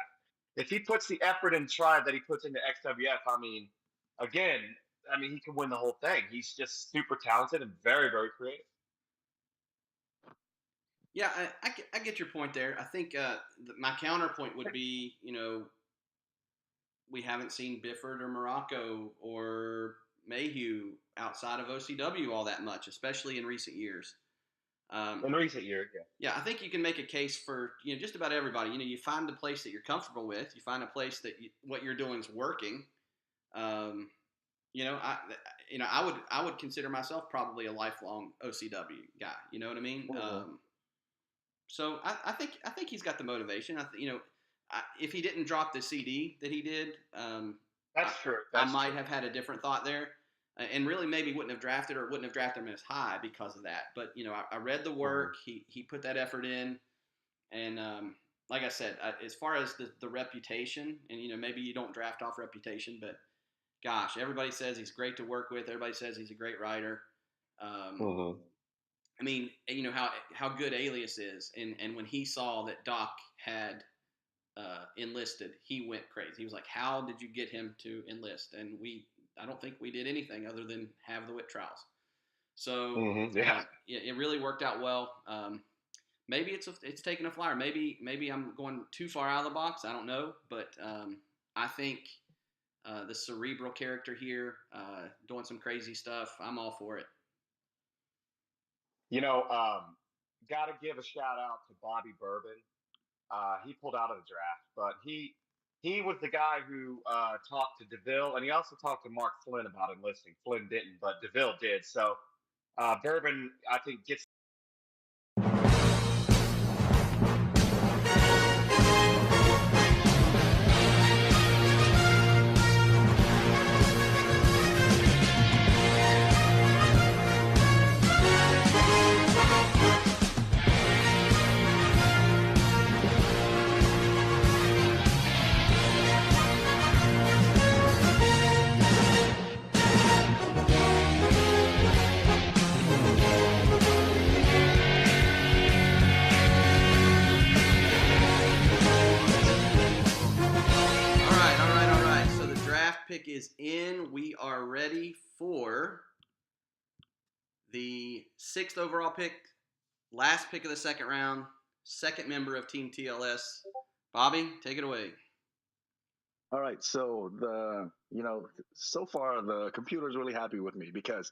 If he puts the effort and TRIAD that he puts into XWF, again, he can win the whole thing. He's just super talented and very, very creative. Yeah, I get your point there. I think my counterpoint would be, we haven't seen Bifford or Morocco or Mayhew outside of OCW all that much, especially in recent years. In recent years, yeah. Yeah, I think you can make a case for just about everybody. You find a place that you're comfortable with. You find a place that what you're doing is working. I would consider myself probably a lifelong OCW guy. You know what I mean? Mm-hmm. So I think he's got the motivation. If he didn't drop the CD that he did, that's true. I might have had a different thought there, and really maybe wouldn't have drafted him as high because of that. But I read the work. He put that effort in, and like I said, as far as the reputation, and maybe you don't draft off reputation, but gosh, everybody says he's great to work with. Everybody says he's a great writer. How good Alias is, and when he saw that Doc had enlisted, he went crazy. He was like, "How did you get him to enlist?" And I don't think we did anything other than have the WIT trials. So it really worked out well. Maybe it's taking a flyer. Maybe I'm going too far out of the box. I don't know, but I think the cerebral character here doing some crazy stuff. I'm all for it. Got to give a shout out to Bobby Bourbon. He pulled out of the draft, but he was the guy who talked to DeVille, and he also talked to Mark Flynn about enlisting. Flynn didn't, but DeVille did. So Bourbon, I think, gets. Pick is in. We are ready for the 6th overall pick, last pick of the second round, second member of Team TLS. Bobby, take it away. All right. So so far the computer's really happy with me because,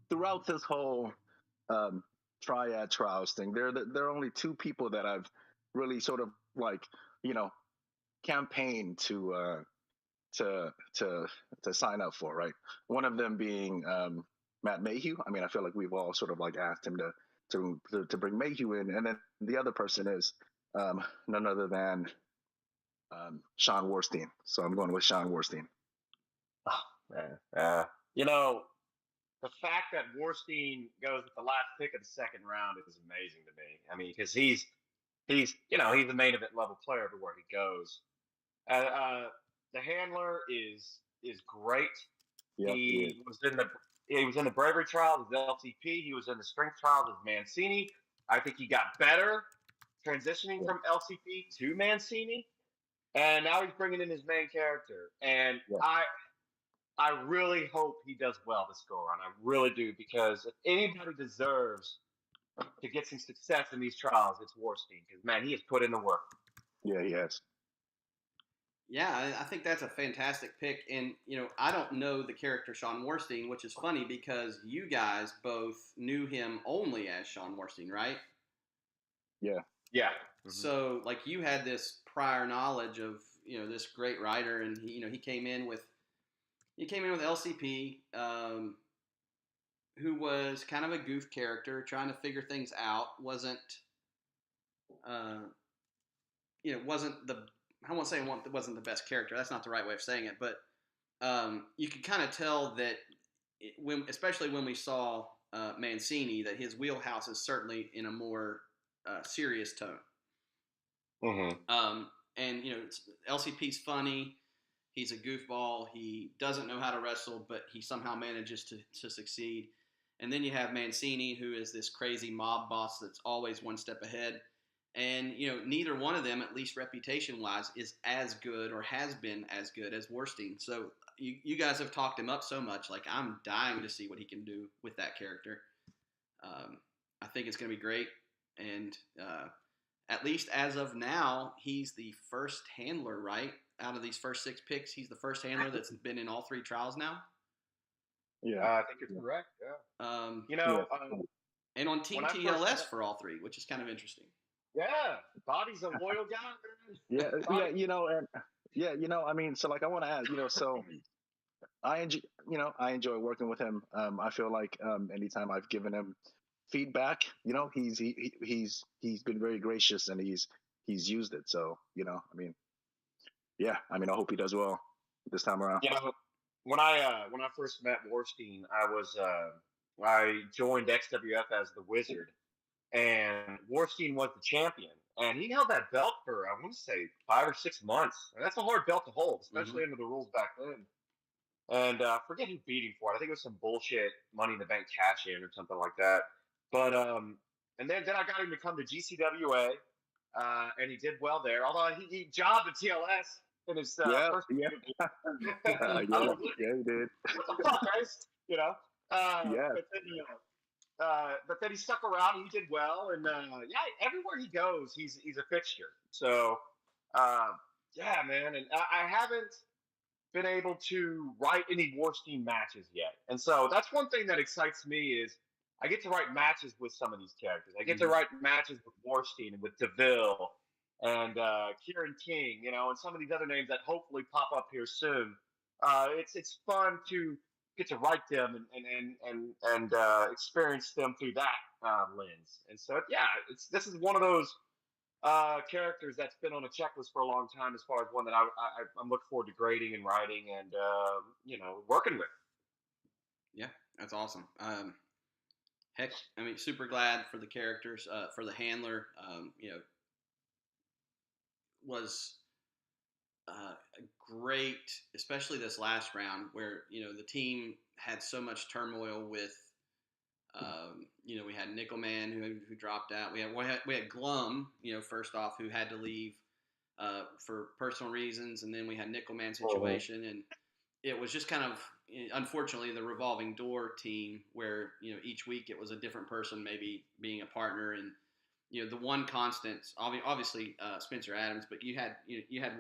throughout this whole TRIAD trials thing, there are only two people that I've really sort of campaign to sign up for, right? One of them being Matt Mayhew. I feel like we've all sort of asked him to bring Mayhew in, and then the other person is none other than Sean Warstein. So I'm going with Sean Warstein. Oh man, the fact that Warstein goes with the last pick of the second round is amazing to me. Because he's a main event level player everywhere he goes. The handler is great. Yep, he was in the bravery trials as LCP. He was in the strength trials as Mancini. I think he got better transitioning from LCP to Mancini, and now he's bringing in his main character. And I really hope he does well this go around. I really do, because if anybody deserves to get some success in these trials, it's Warstein, because man, he has put in the work. Yeah, he has. Yeah, I think that's a fantastic pick. And, I don't know the character Sean Warstein, which is funny because you guys both knew him only as Sean Warstein, right? Yeah. Yeah. So like you had this prior knowledge of this great writer, and he came in with LCP, who was kind of a goof character, trying to figure things out. Wasn't wasn't the I won't say it wasn't the best character. That's not the right way of saying it, but you could kind of tell that especially when we saw Mancini, that his wheelhouse is certainly in a more serious tone. Mm-hmm. And LCP's funny. He's a goofball. He doesn't know how to wrestle, but he somehow manages to succeed. And then you have Mancini, who is this crazy mob boss that's always one step ahead. And neither one of them, at least reputation-wise, is as good or has been as good as Warstein. So you guys have talked him up so much. Like, I'm dying to see what he can do with that character. I think it's going to be great. And at least as of now, he's the first handler, right? Out of these first 6 picks, he's the first handler that's been in all 3 trials now. Yeah, I think you're correct. Yeah. And on Team TLS for all 3, which is kind of interesting. Yeah, Bobby's a loyal guy. Yeah, I mean, so like I want to add, so I enjoy working with him. I feel like anytime I've given him feedback, he's been very gracious, and he's used it. So I mean, yeah, I mean, I hope he does well this time around. When I first met Warstein, I joined XWF as the Wizard, and Warstein was the champion, and he held that belt for, I want to say, 5 or 6 months. And that's a hard belt to hold, especially under the rules back then. And I forget who beat him for it. I think it was some bullshit Money in the Bank cash in or something like that. But and then I got him to come to GCWA, and he did well there. Although he jobbed at TLS in his first yeah, he did. What the fuck, guys? But then he stuck around and he did well, and everywhere he goes, he's a fixture. So yeah, man, and I haven't been able to write any Warstein matches yet, and so that's one thing that excites me is I get to write matches with some of these characters. I get to write matches with Warstein and with DeVille and Kieran King, and some of these other names that hopefully pop up here soon. It's fun to get to write them and experience them through that lens. And so this is one of those characters that's been on a checklist for a long time, as far as one that I'm looking forward to grading and writing and working with. Yeah, that's awesome. Heck, I mean, super glad for the characters. For the handler, was great, especially this last round where the team had so much turmoil with. We had Nickelman who dropped out. We had Glum, first off, who had to leave for personal reasons, and then we had Nickelman situation, and it was just kind of, unfortunately, the revolving door team where each week it was a different person maybe being a partner, and the one constant, obviously Spencer Adams, but you had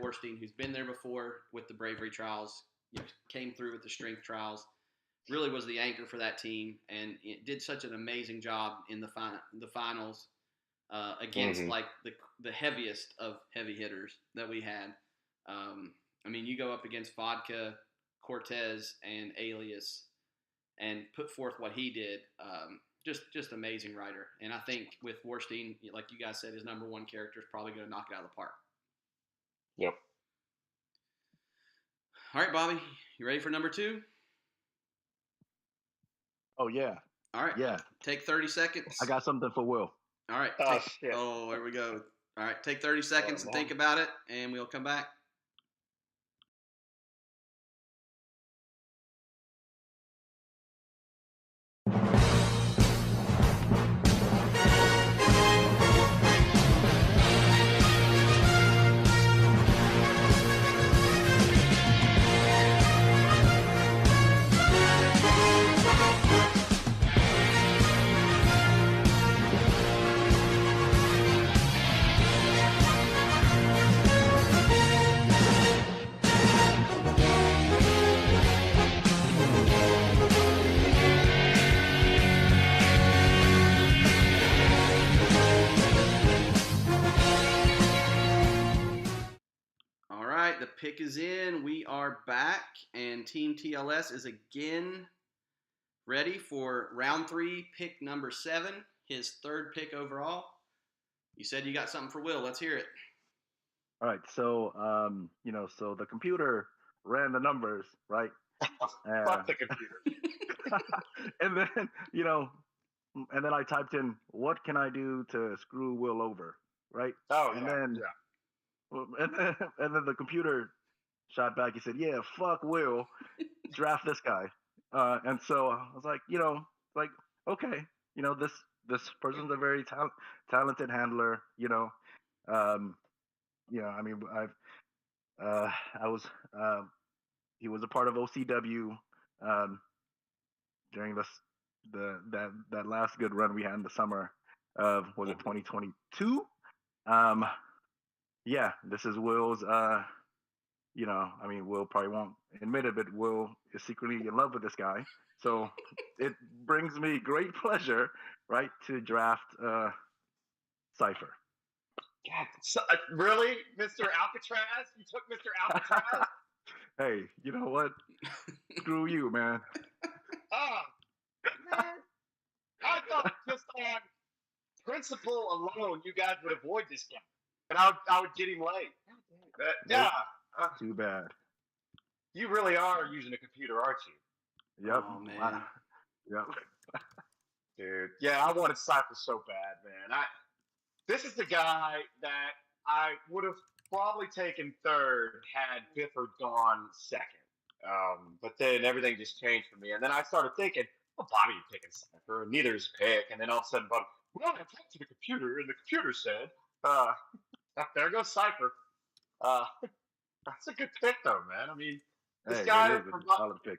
Warstein, who's been there before with the Bravery Trials, came through with the Strength Trials. Really was the anchor for that team, and it did such an amazing job in the finals against like the heaviest of heavy hitters that we had. I mean, you go up against Vodka, Cortez, and Alias, and put forth what he did. Just amazing writer, and I think with Warstein, like you guys said, his number 1 character is probably going to knock it out of the park. Yep. All right, Bobby, you ready for number 2? Oh, yeah. All right. Yeah. Take 30 seconds. I got something for Will. All right. There we go. All right. Take 30 seconds and think about it, and we'll come back. right, the pick is in. We are back, and Team TLS is again ready for round 3, pick number 7, his 3rd pick overall. You said you got something for Will. Let's hear it. All right, so so the computer ran the numbers, right? Fuck the computer. and then and then I typed in, what can I do to screw Will over, right? Oh, and yeah, then and then the computer shot back. He said, yeah, fuck Will, draft this guy. And so I was like, like, okay, this person's a very talented handler. I mean, I was he was a part of OCW during that last good run we had in the summer of, was it 2022? Yeah, this is Will's. I mean, Will probably won't admit it, but Will is secretly in love with this guy. So it brings me great pleasure, right, to draft Cypher. God, really, Mr. Alcatraz? You took Mr. Alcatraz? Hey, you know what? Screw you, man. Oh, man. I thought just on principle alone, you guys would avoid this guy. And I would get him late. Yeah. Too bad. You really are using a computer, aren't you? Yep. Oh, man. Yep. Dude. Yeah, I wanted Cypher so bad, man. This is the guy that I would have probably taken 3rd had Bifford gone 2nd. But then everything just changed for me. And then I started thinking, well, Bobby picking Cypher, and neither is pick. And then all of a sudden, Bobby, well, I talked to the computer, and the computer said, there goes Cypher. That's a good pick, though, man. I mean, this guy, it is a solid pick.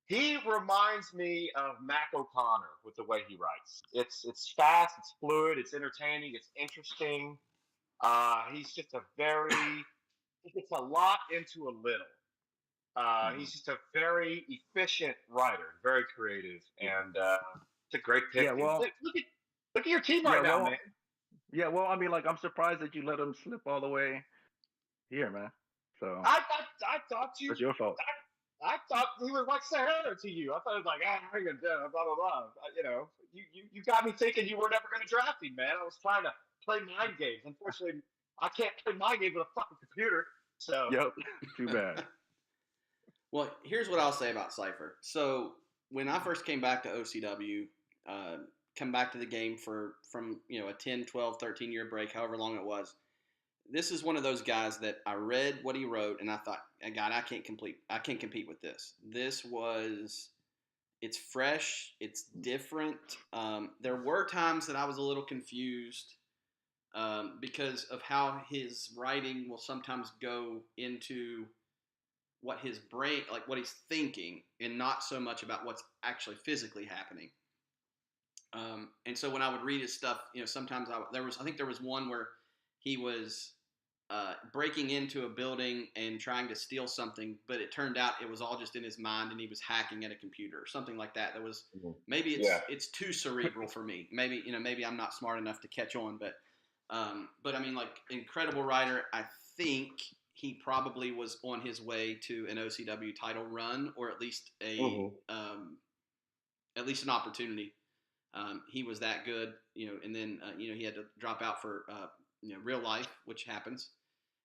He reminds me of Mac O'Connor with the way he writes. It's fast, it's fluid, it's entertaining, it's interesting. He's just he gets a lot into a little. He's just a very efficient writer, very creative, and it's a great pick. Yeah, well, look at your team right now, man. Yeah, well, I mean, like, I'm surprised that you let him slip all the way here, man. So I thought you. It's your fault. I thought he was like Sahara to you. I thought it was like, I'm gonna blah blah blah. You got me thinking you were never gonna draft him, man. I was trying to play mind games. Unfortunately, I can't play mind games with a fucking computer. So yep, too bad. Well, here's what I'll say about Cypher. So when I first came back to OCW, come back to the game from a 10, 12, 13-year break, however long it was. This is one of those guys that I read what he wrote and I thought, God, I can't compete with this. It's fresh, it's different. There were times that I was a little confused because of how his writing will sometimes go into what his brain, like what he's thinking, and not so much about what's actually physically happening. And so when I would read his stuff, sometimes I think there was one where he was breaking into a building and trying to steal something, but it turned out it was all just in his mind and he was hacking at a computer or something like that. That was maybe it's too cerebral for me. Maybe I'm not smart enough to catch on, but I mean, like, incredible writer. I think he probably was on his way to an OCW title run, or at least at least an opportunity. He was that good, and then he had to drop out for real life, which happens,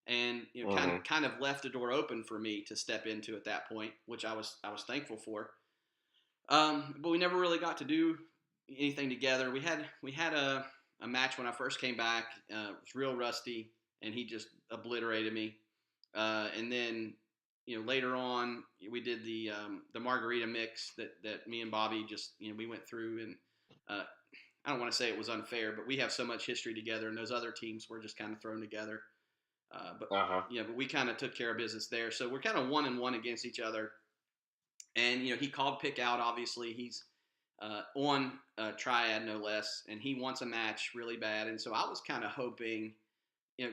and kind of left a door open for me to step into at that point, which I was thankful for. But we never really got to do anything together. We had a match when I first came back. It was real rusty, and he just obliterated me. And then later on we did the margarita mix that me and Bobby just we went through, and I don't want to say it was unfair, but we have so much history together, and those other teams were just kind of thrown together. But we kind of took care of business there. So we're kind of 1-1 against each other. And he called Pick out. Obviously, he's on TRIAD no less, and he wants a match really bad. And so I was kind of hoping,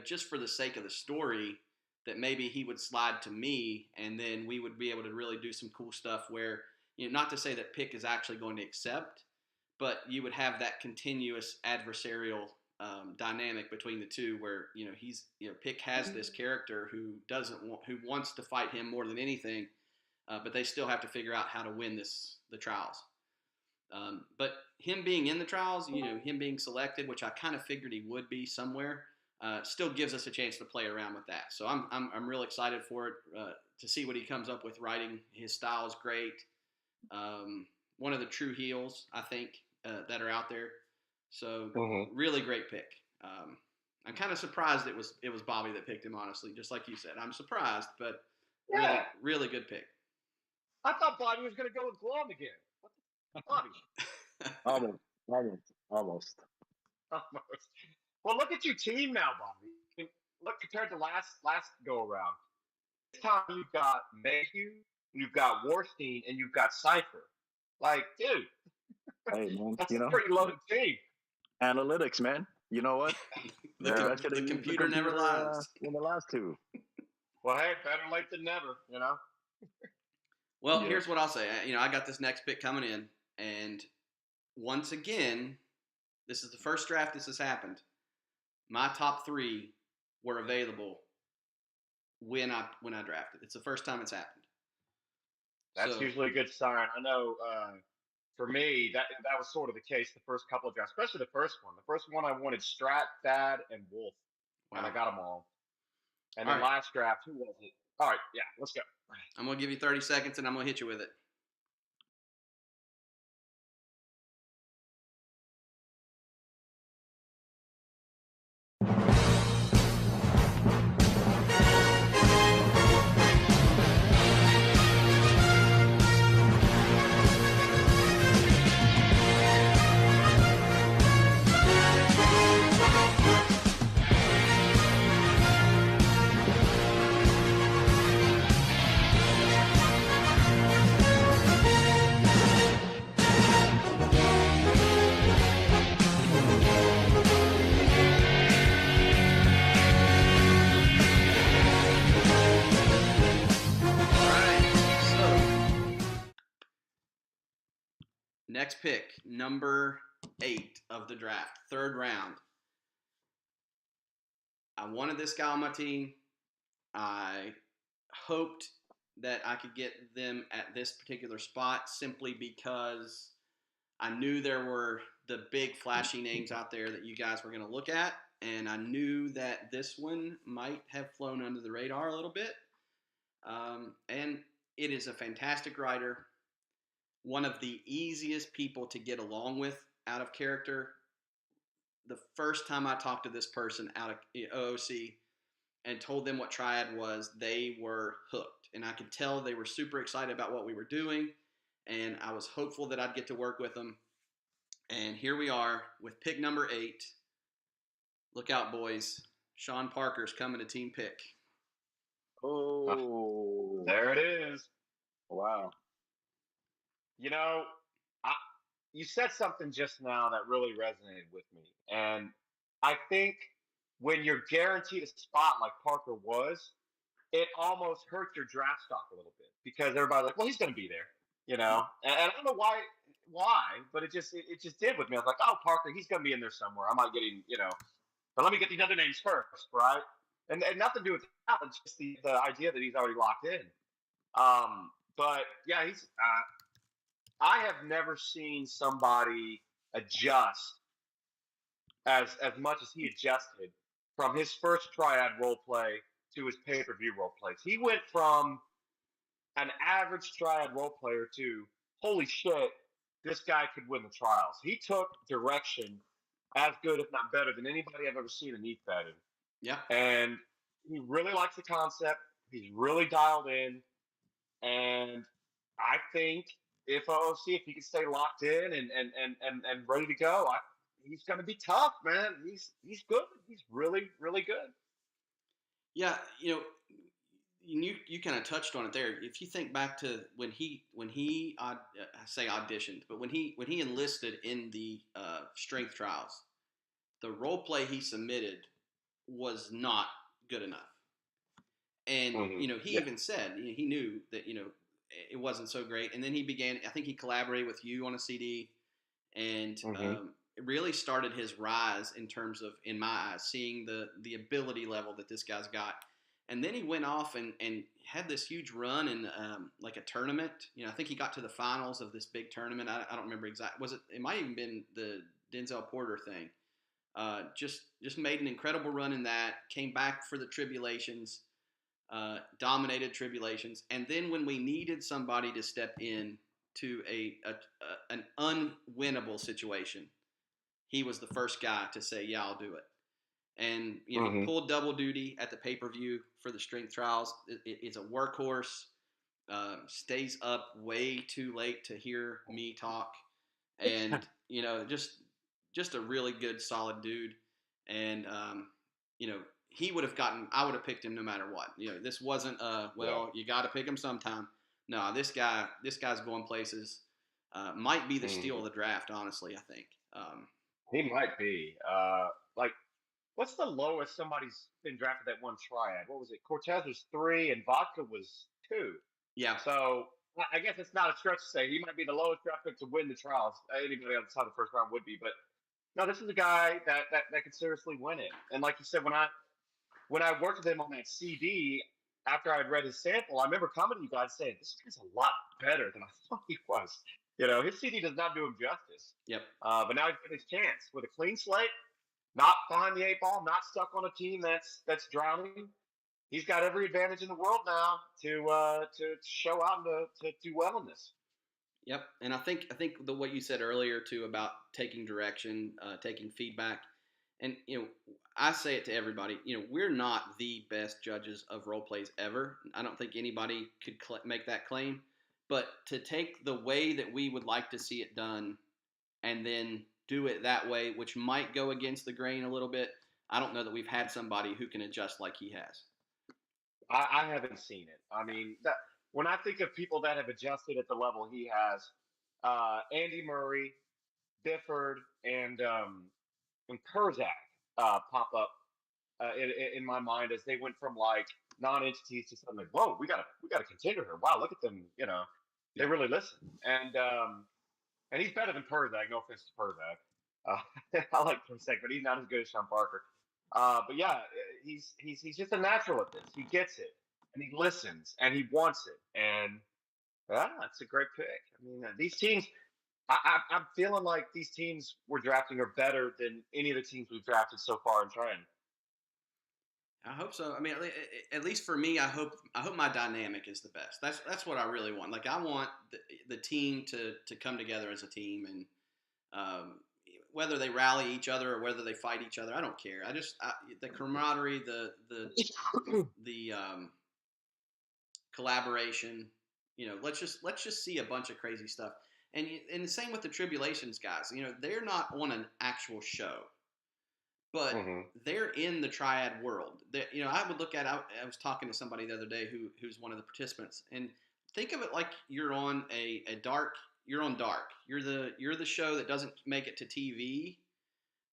just for the sake of the story, that maybe he would slide to me, and then we would be able to really do some cool stuff where, not to say that Pick is actually going to accept, but you would have that continuous adversarial dynamic between the two, where he's Pick has this character who wants to fight him more than anything, but they still have to figure out how to win the trials. But him being in the trials, him being selected, which I kind of figured he would be somewhere, still gives us a chance to play around with that. So I'm real excited for it, to see what he comes up with writing. His style is great. One of the true heels, I think, that are out there. So really great pick. I'm kind of surprised it was Bobby that picked him, honestly, just like you said. I'm surprised, but really, really good pick. I thought Bobby was going to go with Glom again. Bobby. Almost. Well, look at your team now, Bobby. Look, compared to last go around. This time you've got Mayhew, you've got Warstein, and you've got Cypher. Like, dude, hey, man, that's a pretty loaded team. Analytics, man. You know what? the computer never lies. In the last two. Well, hey, better late than never, Well, here's what I'll say. I got this next pick coming in, and once again, this is the first draft this has happened. My top 3 were available when I drafted. It's the first time it's happened. That's usually a good sign. I know for me, that was sort of the case the first couple of drafts, especially the first one. The first one I wanted Strat, Thad, and Wolf, and I got them all. And then last draft, who was it? All right, yeah, let's go. I'm going to give you 30 seconds, and I'm going to hit you with it. Next pick, number 8 of the draft, 3rd round. I wanted this guy on my team. I hoped that I could get them at this particular spot simply because I knew there were the big flashy names out there that you guys were going to look at, and I knew that this one might have flown under the radar a little bit. And it is a fantastic writer. One of the easiest people to get along with out of character. The first time I talked to this person out of OOC and told them what Triad was, they were hooked. And I could tell they were super excited about what we were doing. And I was hopeful that I'd get to work with them. And here we are with pick number 8. Look out, boys. Sean Parker's coming to team pick. Oh. There it is. Wow. You said something just now that really resonated with me. And I think when you're guaranteed a spot like Parker was, it almost hurt your draft stock a little bit because everybody's like, well, he's going to be there, And I don't know why, but it just did with me. I was like, oh, Parker, he's going to be in there somewhere. I might get him, but let me get these other names first, right? And nothing to do with that. It's just the idea that he's already locked in. But yeah, I have never seen somebody adjust as much as he adjusted from his first Triad role play to his pay-per-view role plays. He went from an average Triad role player to, holy shit, this guy could win the trials. He took direction as good, if not better, than anybody I've ever seen in ETH in. Yeah. And he really likes the concept. He's really dialed in. And I think if he can stay locked in and ready to go, he's going to be tough, man. He's good. He's really, really good. Yeah, you kind of touched on it there. If you think back to when he I say auditioned, but when he enlisted in the strength trials, the role play he submitted was not good enough. And he even said he knew that it wasn't so great. And then he began. I think he collaborated with you on a CD, and really started his rise in terms of, in my eyes, seeing the ability level that this guy's got. And then he went off and had this huge run in like a tournament. I think he got to the finals of this big tournament. I don't remember exactly. It might even been the Denzel Porter thing. Just made an incredible run in that. Came back for the Tribulations, dominated Tribulations, and then when we needed somebody to step in to an unwinnable situation, he was the first guy to say, "Yeah, I'll do it." And he pulled double duty at the pay-per-view for the strength trials. It's a workhorse. Stays up way too late to hear me talk, and just a really good, solid dude. And he would have gotten. I would have picked him no matter what. This wasn't you got to pick him sometime. No, this guy's going places. Might be the steal of the draft, honestly. I think he might be. Like, what's the lowest somebody's been drafted that won Triad? What was it? Cortez was 3 and Vodka was 2. Yeah. So I guess it's not a stretch to say he might be the lowest draft pick to win the trials. Anybody outside the first round would be, but no, this is a guy that could seriously win it. And like you said, when I worked with him on that CD, after I'd read his sample, I remember coming to you guys saying, "This guy's a lot better than I thought he was." His CD does not do him justice. Yep. But now he's got his chance with a clean slate, not behind the 8 ball, not stuck on a team that's drowning. He's got every advantage in the world now to show out and to do well in this. Yep, and I think what you said earlier too about taking direction, taking feedback, and I say it to everybody. We're not the best judges of role plays ever. I don't think anybody could make that claim. But to take the way that we would like to see it done, and then do it that way, which might go against the grain a little bit, I don't know that we've had somebody who can adjust like he has. I haven't seen it. I mean, when I think of people that have adjusted at the level he has, Andy Murray, Bifford, and Kurzak pop up in my mind as they went from like non-entities to suddenly, whoa, we got a contender here. Wow, look at them. They really listen. And he's better than Kurzak. No offense to Kurzak. I like Kurzak, but he's not as good as Sean Parker. But yeah, he's just a natural at this. He gets it, and he listens, and he wants it, and that's a great pick. I mean, these teams, I'm feeling like these teams we're drafting are better than any of the teams we've drafted so far in TRIAD. I hope so. I mean, at least for me, I hope my dynamic is the best. That's what I really want. Like, I want the team to come together as a team, and whether they rally each other or whether they fight each other, I don't care. The camaraderie, the collaboration. Let's just see a bunch of crazy stuff. And the same with the Tribulations guys. They're not on an actual show, but they're in the Triad world. I would look at. I was talking to somebody the other day who's one of the participants, and think of it like you're on a dark. You're on dark. You're the show that doesn't make it to TV,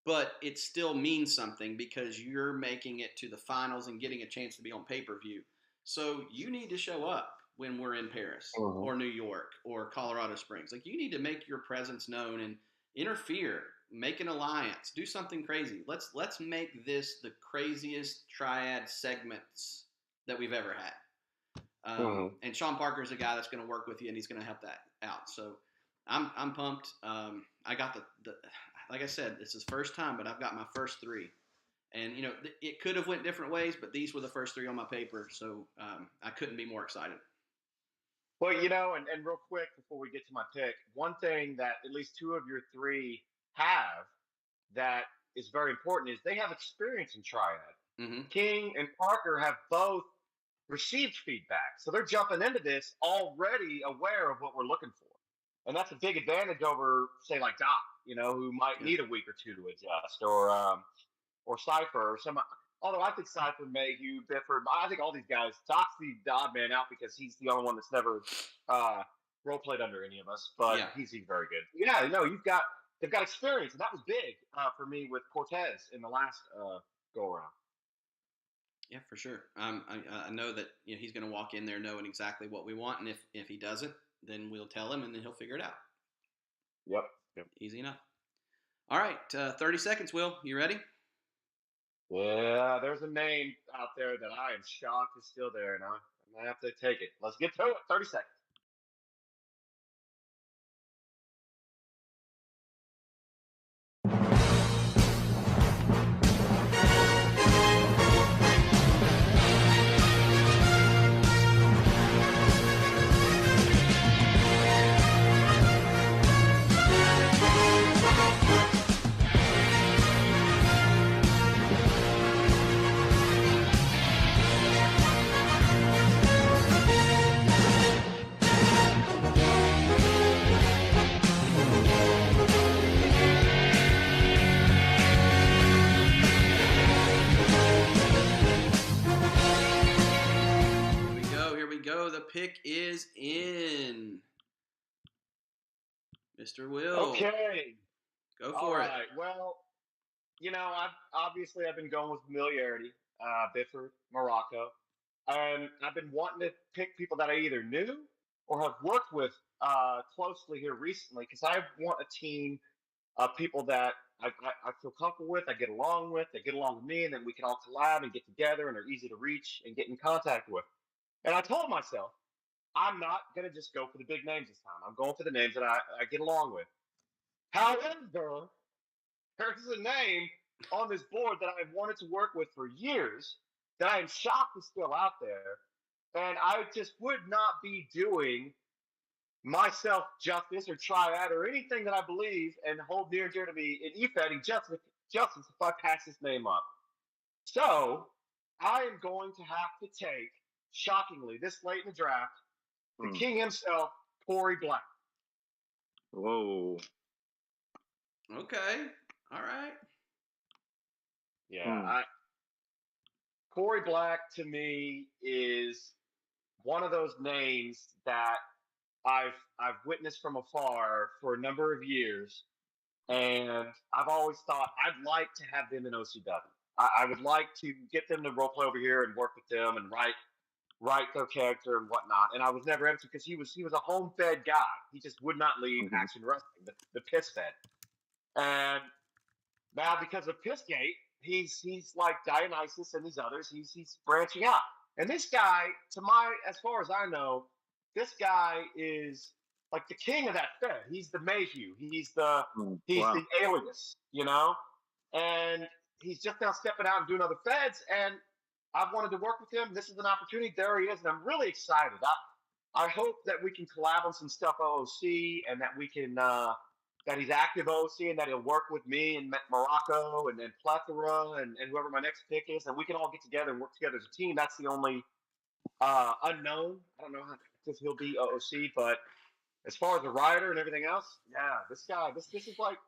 but it still means something because you're making it to the finals and getting a chance to be on pay-per-view. So you need to show up when we're in Paris or New York or Colorado Springs. Like, you need to make your presence known and interfere, make an alliance, do something crazy. Let's make this the craziest Triad segments that we've ever had. And Sean Parker is a guy that's going to work with you, and he's going to help that out. So I'm pumped. I got the like I said, it's his first time, but I've got my first 3. And, it could have went different ways, but these were the first 3 on my paper. So I couldn't be more excited. Well, and real quick before we get to my pick, one thing that at least 2 of your 3 have that is very important is they have experience in Triad. King and Parker have both received feedback. So they're jumping into this already aware of what we're looking for. And that's a big advantage over, say, like Doc, who might need a week or 2 to adjust, or Cypher, or some. Although I think Cypher, Mayhew, Bifford, I think all these guys, Doc's the odd man out because he's the only one that's never role played under any of us, but he's very good. Yeah, they've got experience, and that was big for me with Cortez in the last go around. Yeah, for sure. I know that he's going to walk in there knowing exactly what we want, and if he doesn't, then we'll tell him, and then he'll figure it out. Yep. Easy enough. All right, 30 seconds, Will. You ready? Yeah, there's a name out there that I am shocked is still there, and I'm gonna have to take it. Let's get to it. 30 seconds. Here we go. The pick is in. Mr. Will. Okay. Go for All it. right. Well, I've been going with familiarity. Bifford, Morocco, and I've been wanting to pick people that I either knew or have worked with closely here recently because I want a team of people that I feel comfortable with, I get along with, they get along with me, and then we can all collab and get together and are easy to reach and get in contact with. And I told myself, I'm not going to just go for the big names this time. I'm going for the names that I get along with. However, there's a name on this board that I've wanted to work with for years that I am shocked is still out there. And I just would not be doing myself justice or triad or anything that I believe and hold near and dear to me in e-betting justice if I pass this name up. So I am going to have to take, shockingly, this late in the draft, the king himself, Corey Black. Whoa. Okay. All right. Yeah, Corey Black to me is one of those names that I've witnessed from afar for a number of years, and I've always thought I'd like to have them in OCW. I would like to get them to role play over here and work with them and write their character and whatnot. And I was never able to because he was a home fed guy. He just would not leave action wrestling, the piss fed. And now because of Pissgate, he's like Dionysus and these others. He's branching out. And this guy, as far as I know, this guy is like the king of that fed. He's the Mayhew. He's the alias, and he's just now stepping out and doing other feds. And I've wanted to work with him. This is an opportunity. There he is, and I'm really excited. I hope that we can collab on some stuff OOC and that we can that he's active OC and that he'll work with me and Morocco and Plethora and whoever my next pick is, and we can all get together and work together as a team. That's the only unknown. I don't know how if he'll be OC, but as far as the rider and everything else, yeah, this guy, this is like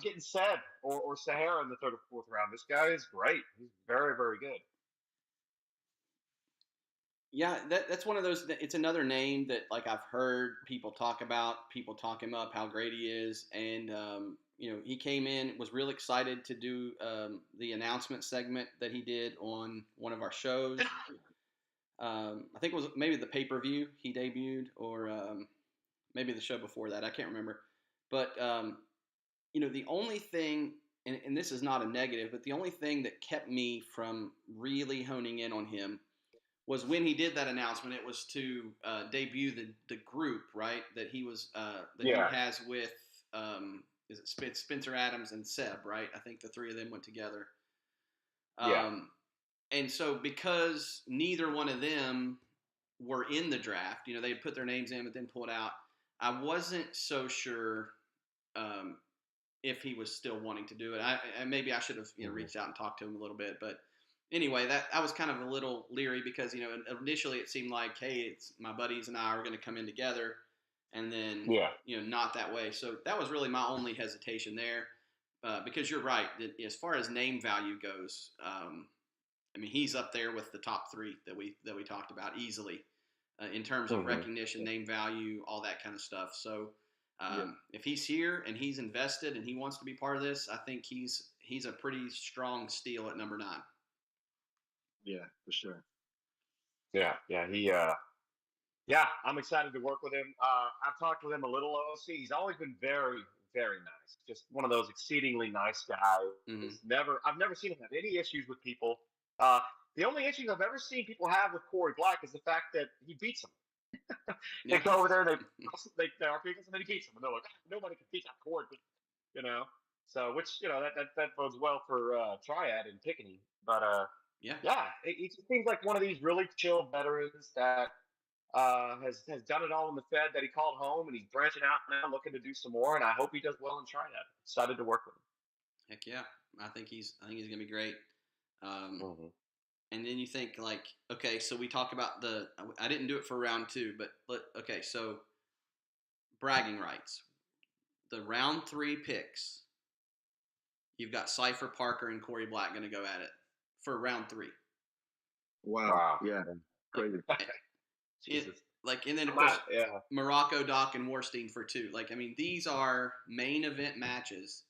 getting Seb or Sahara in the third or fourth round. This guy is great. He's very, very good. Yeah, that's one of those. It's another name that like I've heard people talk about. People talk him up, how great he is, and he came in, was real excited to do the announcement segment that he did on one of our shows. I think it was maybe the pay-per-view he debuted, or maybe the show before that. I can't remember. But the only thing, and this is not a negative, but the only thing that kept me from really honing in on him was when he did that announcement. It was to debut the group, right? That he was he has with is it Spencer Adams and Seb, right? I think the three of them went together. And so because neither one of them were in the draft, they put their names in but then pulled out. I wasn't so sure if he was still wanting to do it. Maybe I should have reached out and talked to him a little bit, but. Anyway, that I was kind of a little leery because initially it seemed like, hey, it's my buddies and I are going to come in together, and then not that way. So that was really my only hesitation there, because you're right. As far as name value goes, he's up there with the top three that we talked about easily in terms of recognition, name value, all that kind of stuff. So if he's here and he's invested and he wants to be part of this, I think he's a pretty strong steal at number 9. Yeah, for sure. Yeah, I'm excited to work with him. I've talked with him a little OC. He's always been very, very nice. Just one of those exceedingly nice guys. Mm-hmm. I've never seen him have any issues with people. The only issues I've ever seen people have with Corey Black is the fact that he beats them. They go over there, they are against him, and he beats them, and they're like, nobody can beat that Corey, you know. So, which that bodes well for Triad and picking him. But he just seems like one of these really chill veterans that has done it all in the Fed that he called home, and he's branching out now, looking to do some more. And I hope he does well in Triad. Excited to work with him. Heck yeah, I think he's gonna be great. And then you think like, okay, so we talk about I didn't do it for round 2, but okay, so bragging rights, the round 3 picks. You've got Cypher, Parker, and Corey Black going to go at it for round 3. Wow. Yeah. Crazy. Jesus. And then of course Morocco, Doc, and Warstein for 2. These are main event matches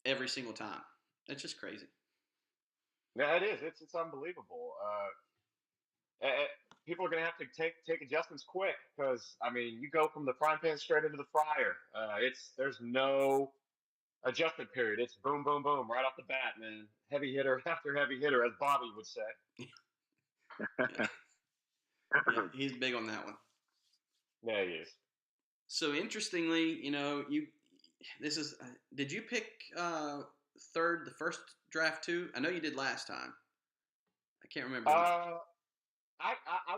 every single time. It's just crazy. Yeah, it is. It's unbelievable. People are going to have to take adjustments quick because you go from the frying pan straight into the fryer. There's no adjustment period. It's boom, boom, boom right off the bat, man. Heavy hitter after heavy hitter, as Bobby would say. Yeah, he's big on that one. Yeah, he is. So interestingly, did you pick third the first draft too? I know you did last time. I can't remember. I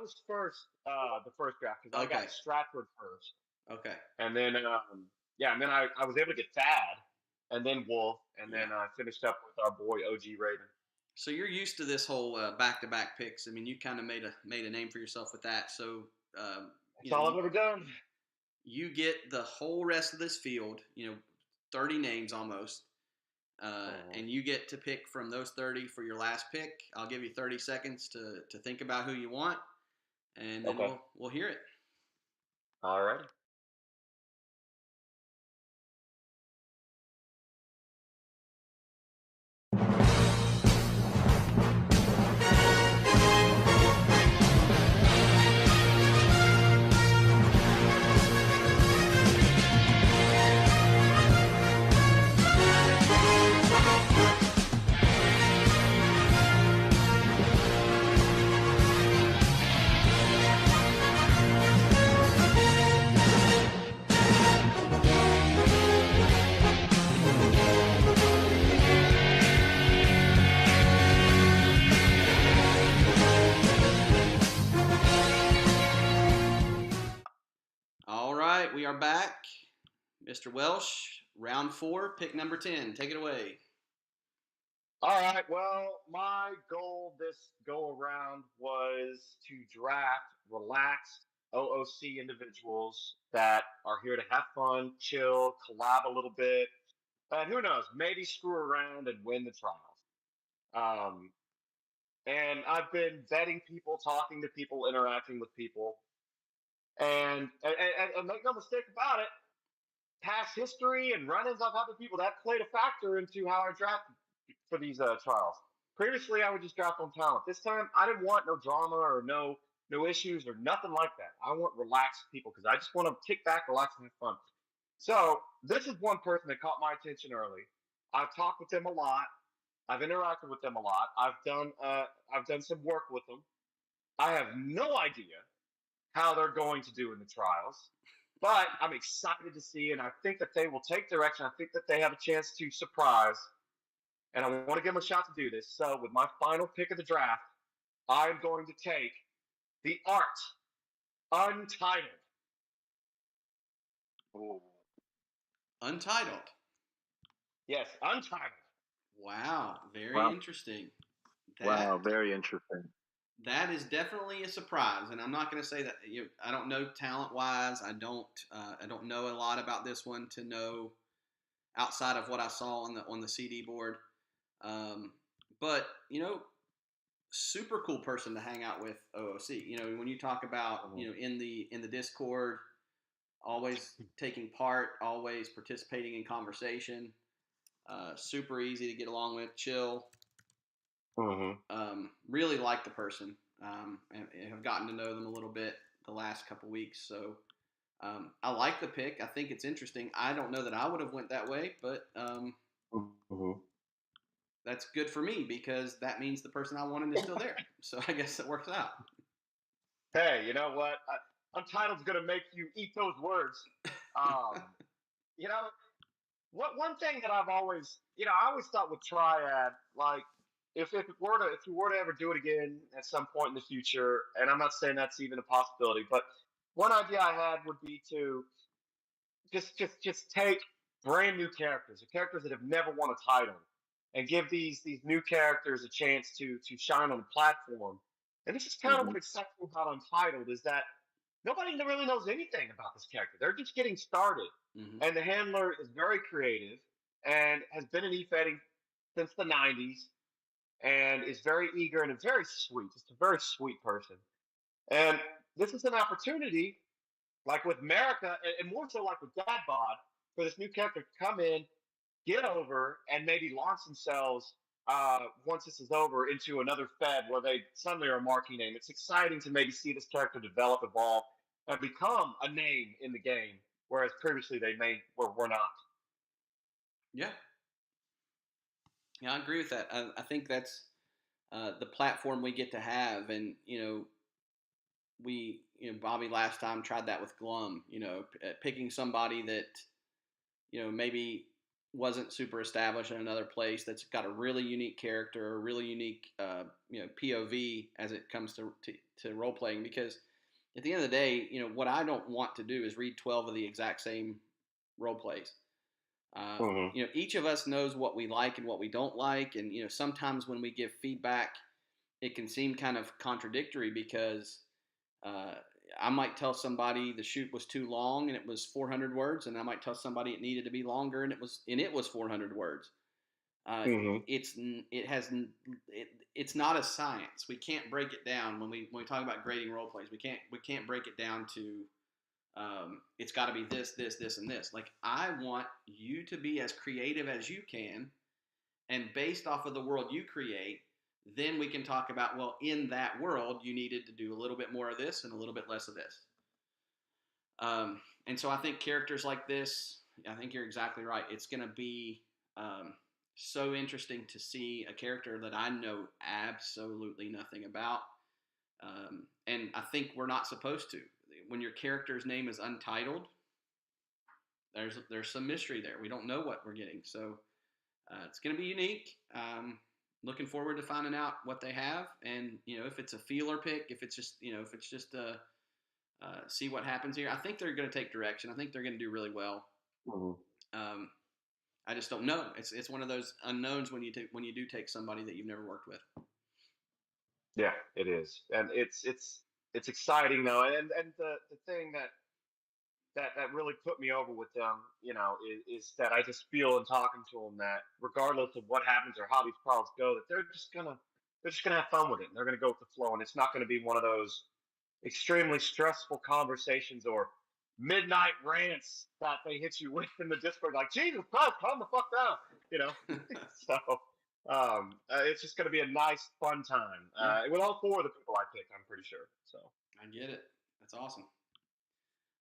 was first the first draft because I got Stratford first. Okay. And then and then I was able to get Thad, and then Wolf, and then I finished up with our boy OG Raven. So you're used to this whole back-to-back picks. You kind of made a name for yourself with that. So that's all I've ever done. You get the whole rest of this field, 30 names almost, and you get to pick from those 30 for your last pick. I'll give you 30 seconds to think about who you want, and then we'll hear it. All right. We are back. Mr. Welsh, round 4, pick number 10. Take it away. All right. Well, my goal this go around was to draft relaxed OOC individuals that are here to have fun, chill, collab a little bit, and who knows, maybe screw around and win the trials. And I've been vetting people, talking to people, interacting with people. And make no mistake about it, past history and run-ins I've had with people, that played a factor into how I drafted for these trials. Previously, I would just draft on talent. This time, I didn't want no drama or no issues or nothing like that. I want relaxed people because I just want to kick back, relax, and have fun. So this is one person that caught my attention early. I've talked with them a lot. I've interacted with them a lot. I've done some work with them. I have no idea how they're going to do in the trials, but I'm excited to see, and I think that they will take direction. I think that they have a chance to surprise, and I want to give them a shot to do this. So with my final pick of the draft, I'm going to take the Art Untitled. Ooh. Untitled? Yes, Untitled. Wow, very interesting. Wow, very interesting. That is definitely a surprise, and I'm not going to say that I don't know talent-wise. I don't know a lot about this one to know outside of what I saw on the CD board. But super cool person to hang out with. OOC. When you talk about in the Discord, always taking part, always participating in conversation. Super easy to get along with, chill. Really like the person, and have gotten to know them a little bit the last couple weeks. So I like the pick. I think it's interesting. I don't know that I would have went that way, but Mm-hmm. that's good for me because that means the person I wanted is still there. So I guess it works out. Hey, you know what? Untitled's going to make you eat those words. Um, you know, one thing that I've always, I always thought with Triad, like if you were to ever do it again at some point in the future, and I'm not saying that's even a possibility, but one idea I had would be to just take brand new characters, or characters that have never won a title, and give these new characters a chance to shine on the platform. And this is kind of what excites me about Untitled is that nobody really knows anything about this character. They're just getting started, and the handler is very creative and has been in e-betting since the '90s, and is very eager and very sweet. Just a very sweet person. And this is an opportunity like with America, and more so like with Dad Bod, for this new character to come in, get over, and maybe launch themselves once this is over into another Fed where they suddenly are a marquee name. It's exciting to maybe see this character develop, evolve, and become a name in the game, whereas previously they were not. Yeah. Yeah, I agree with that. I think that's the platform we get to have, and Bobby last time tried that with Glum. Picking somebody that maybe wasn't super established in another place that's got a really unique character, a really unique POV as it comes to role playing. Because at the end of the day, what I don't want to do is read 12 of the exact same role plays. Each of us knows what we like and what we don't like, and sometimes when we give feedback, it can seem kind of contradictory because I might tell somebody the shoot was too long and it was 400 words, and I might tell somebody it needed to be longer and it was 400 words. It's not a science. We can't break it down when we talk about grading role plays. We can't break it down to it's got to be this, and this. Like, I want you to be as creative as you can, and based off of the world you create, then we can talk about, well, in that world, you needed to do a little bit more of this and a little bit less of this. And so I think characters like this, I think you're exactly right. It's going to be so interesting to see a character that I know absolutely nothing about. And I think we're not supposed to. When your character's name is untitled, there's some mystery there. We don't know what we're getting. So it's going to be unique. Looking forward to finding out what they have, and if it's a feeler pick, if it's just see what happens here. I think they're going to take direction. I think they're going to do really well. I just don't know. It's one of those unknowns when you do take somebody that you've never worked with. Yeah, it is, and it's exciting though, and the thing that really put me over with them, is that I just feel in talking to them that regardless of what happens or how these pilots go, that they're just gonna have fun with it, and they're gonna go with the flow, and it's not gonna be one of those extremely stressful conversations or midnight rants that they hit you with in the Discord, like Jesus Christ, calm the fuck down, So it's just gonna be a nice, fun time with all four of the people I pick. I'm pretty sure. So I get it. That's awesome.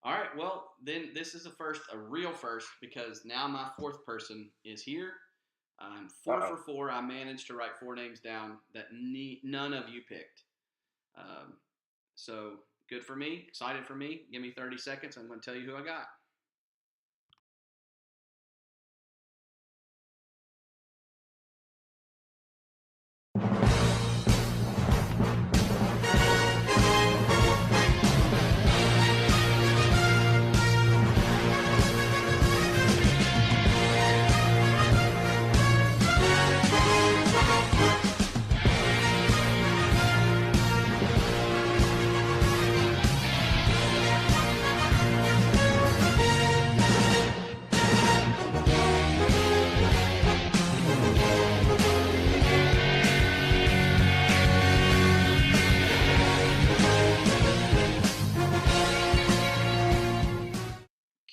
All right, well, then this is a real first, because now my fourth person is here. I'm 4 for 4. I managed to write 4 names down that none of you picked. So good for me, excited for me. Give me 30 seconds. I'm going to tell you who I got.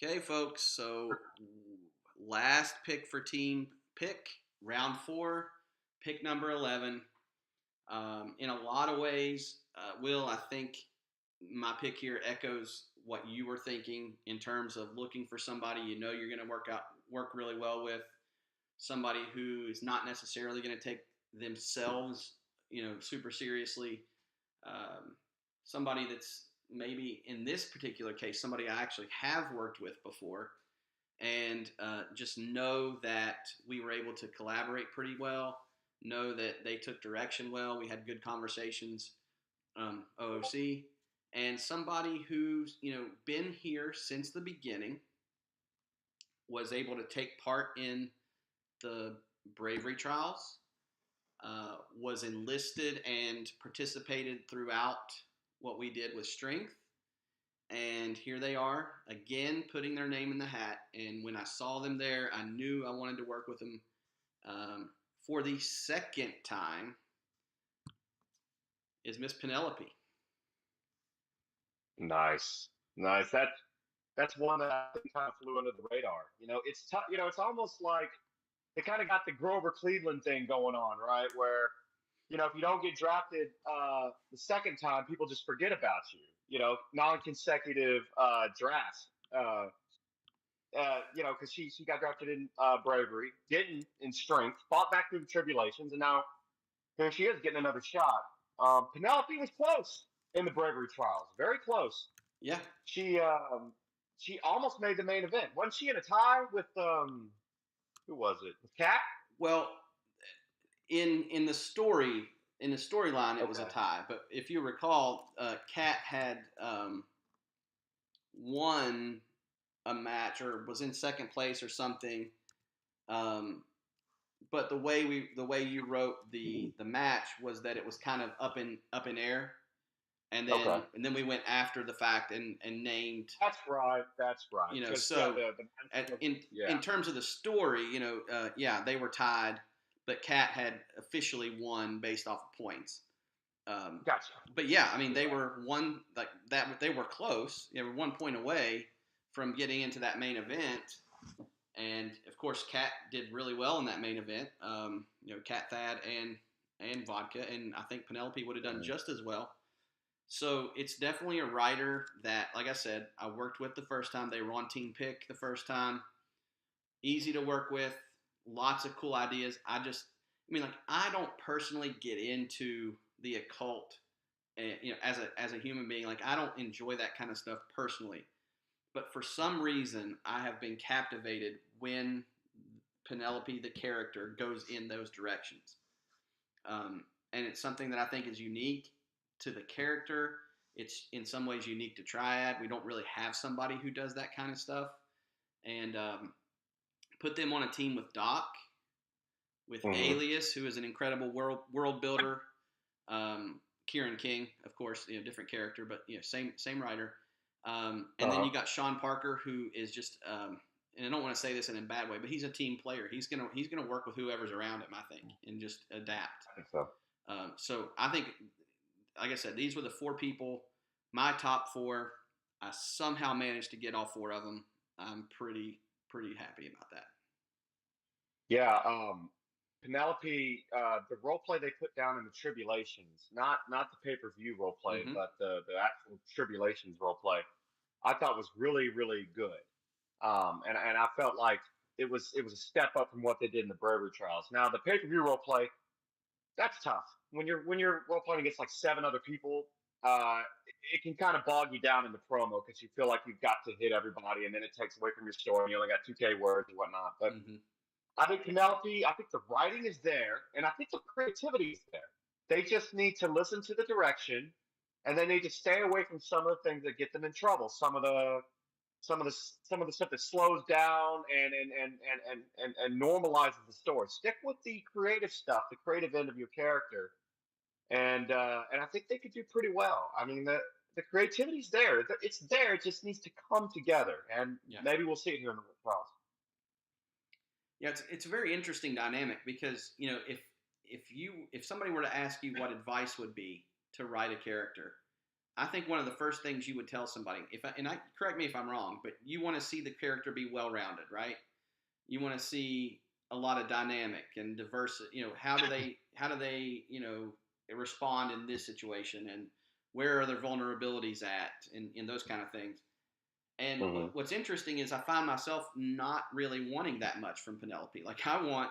Okay, folks, so last pick for team pick, round 4, pick number 11. In a lot of ways, Will, I think my pick here echoes what you were thinking in terms of looking for somebody you're going to work really well with, somebody who is not necessarily going to take themselves, super seriously. Somebody that's maybe in this particular case, somebody I actually have worked with before, and just know that we were able to collaborate pretty well, know that they took direction well. We had good conversations, OOC, and somebody who's, been here since the beginning, was able to take part in the bravery trials, was enlisted and participated throughout what we did with strength. And here they are again, putting their name in the hat. And when I saw them there, I knew I wanted to work with them. For the second time is Miss Penelope. Nice. That's one that I think kind of flew under the radar. It's tough. It's almost like they kind of got the Grover Cleveland thing going on, right? Where, if you don't get drafted the second time, people just forget about you. Non-consecutive drafts. Because she got drafted in bravery, didn't in strength, fought back through the tribulations, and now here she is getting another shot. Penelope was close in the bravery trials, very close. Yeah, she almost made the main event. Wasn't she in a tie with who was it? With Kat? Well, in the storyline, it was a tie. But if you recall, Kat had won a match or was in second place or something. But the way you wrote the match was that it was kind of up in air. And then we went after the fact and named. That's right. So in terms of the story, they were tied, but Kat had officially won based off of points. Gotcha. But yeah, I mean, they were one like that. They were close. They were 1 point away from getting into that main event, and of course, Kat did really well in that main event. Kat, Thad, and Vodka, and I think Penelope would have done just as well. So it's definitely a writer that, like I said, I worked with the first time. They were on Team Pick the first time. Easy to work with, lots of cool ideas. I don't personally get into the occult, as a human being. Like, I don't enjoy that kind of stuff personally. But for some reason, I have been captivated when Penelope, the character, goes in those directions. And it's something that I think is unique to the character. It's in some ways unique to Triad. We don't really have somebody who does that kind of stuff. And put them on a team with Doc, with Alias, who is an incredible world builder. Kieran King, of course, different character, but same writer. And then you got Sean Parker, who is just and I don't want to say this in a bad way, but he's a team player. He's gonna work with whoever's around him, I think, and just adapt. I think so. So I think, like I said, these were the 4 people, my top 4. I somehow managed to get all 4 of them. I'm pretty happy about that. Yeah, Penelope, the role play they put down in the Tribulations, not the pay-per-view role play, but the actual Tribulations role play, I thought was really, really good. And I felt like it was a step up from what they did in the bravery trials. Now the pay-per-view role play, that's tough. When you're role playing against like 7 other people, it can kind of bog you down in the promo because you feel like you've got to hit everybody, and then it takes away from your story. And you only got 2K words and whatnot. But I think Penelope, I think the writing is there, and I think the creativity is there. They just need to listen to the direction, and they need to stay away from some of the things that get them in trouble. Some of the stuff that slows down and normalizes the story. Stick with the creative stuff, the creative end of your character, and I think they could do pretty well. I mean, the creativity's there. It's there. It just needs to come together, and maybe we'll see it here in the trials. Yeah, it's a very interesting dynamic because if somebody were to ask you what advice would be to write a character, I think one of the first things you would tell somebody, correct me if I'm wrong, but you want to see the character be well-rounded, right? You want to see a lot of dynamic and diversity. How do they respond in this situation, and where are their vulnerabilities at, and those kind of things. And what's interesting is I find myself not really wanting that much from Penelope. Like I want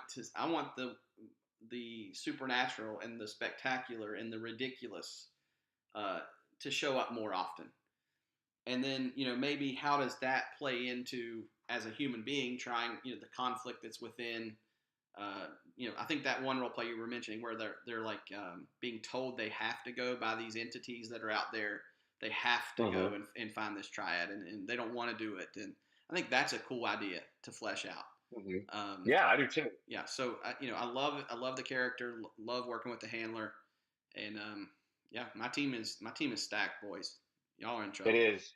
the supernatural and the spectacular and the ridiculous to show up more often. And then, maybe how does that play into, as a human being, trying, the conflict that's within, I think that one role play you were mentioning where they're like being told they have to go by these entities that are out there. They have to go and find this triad, and they don't want to do it. And I think that's a cool idea to flesh out. Yeah, I do too. Yeah, so I love the character, love working with the handler, and yeah, my team is stacked, boys. Y'all are in trouble. It is.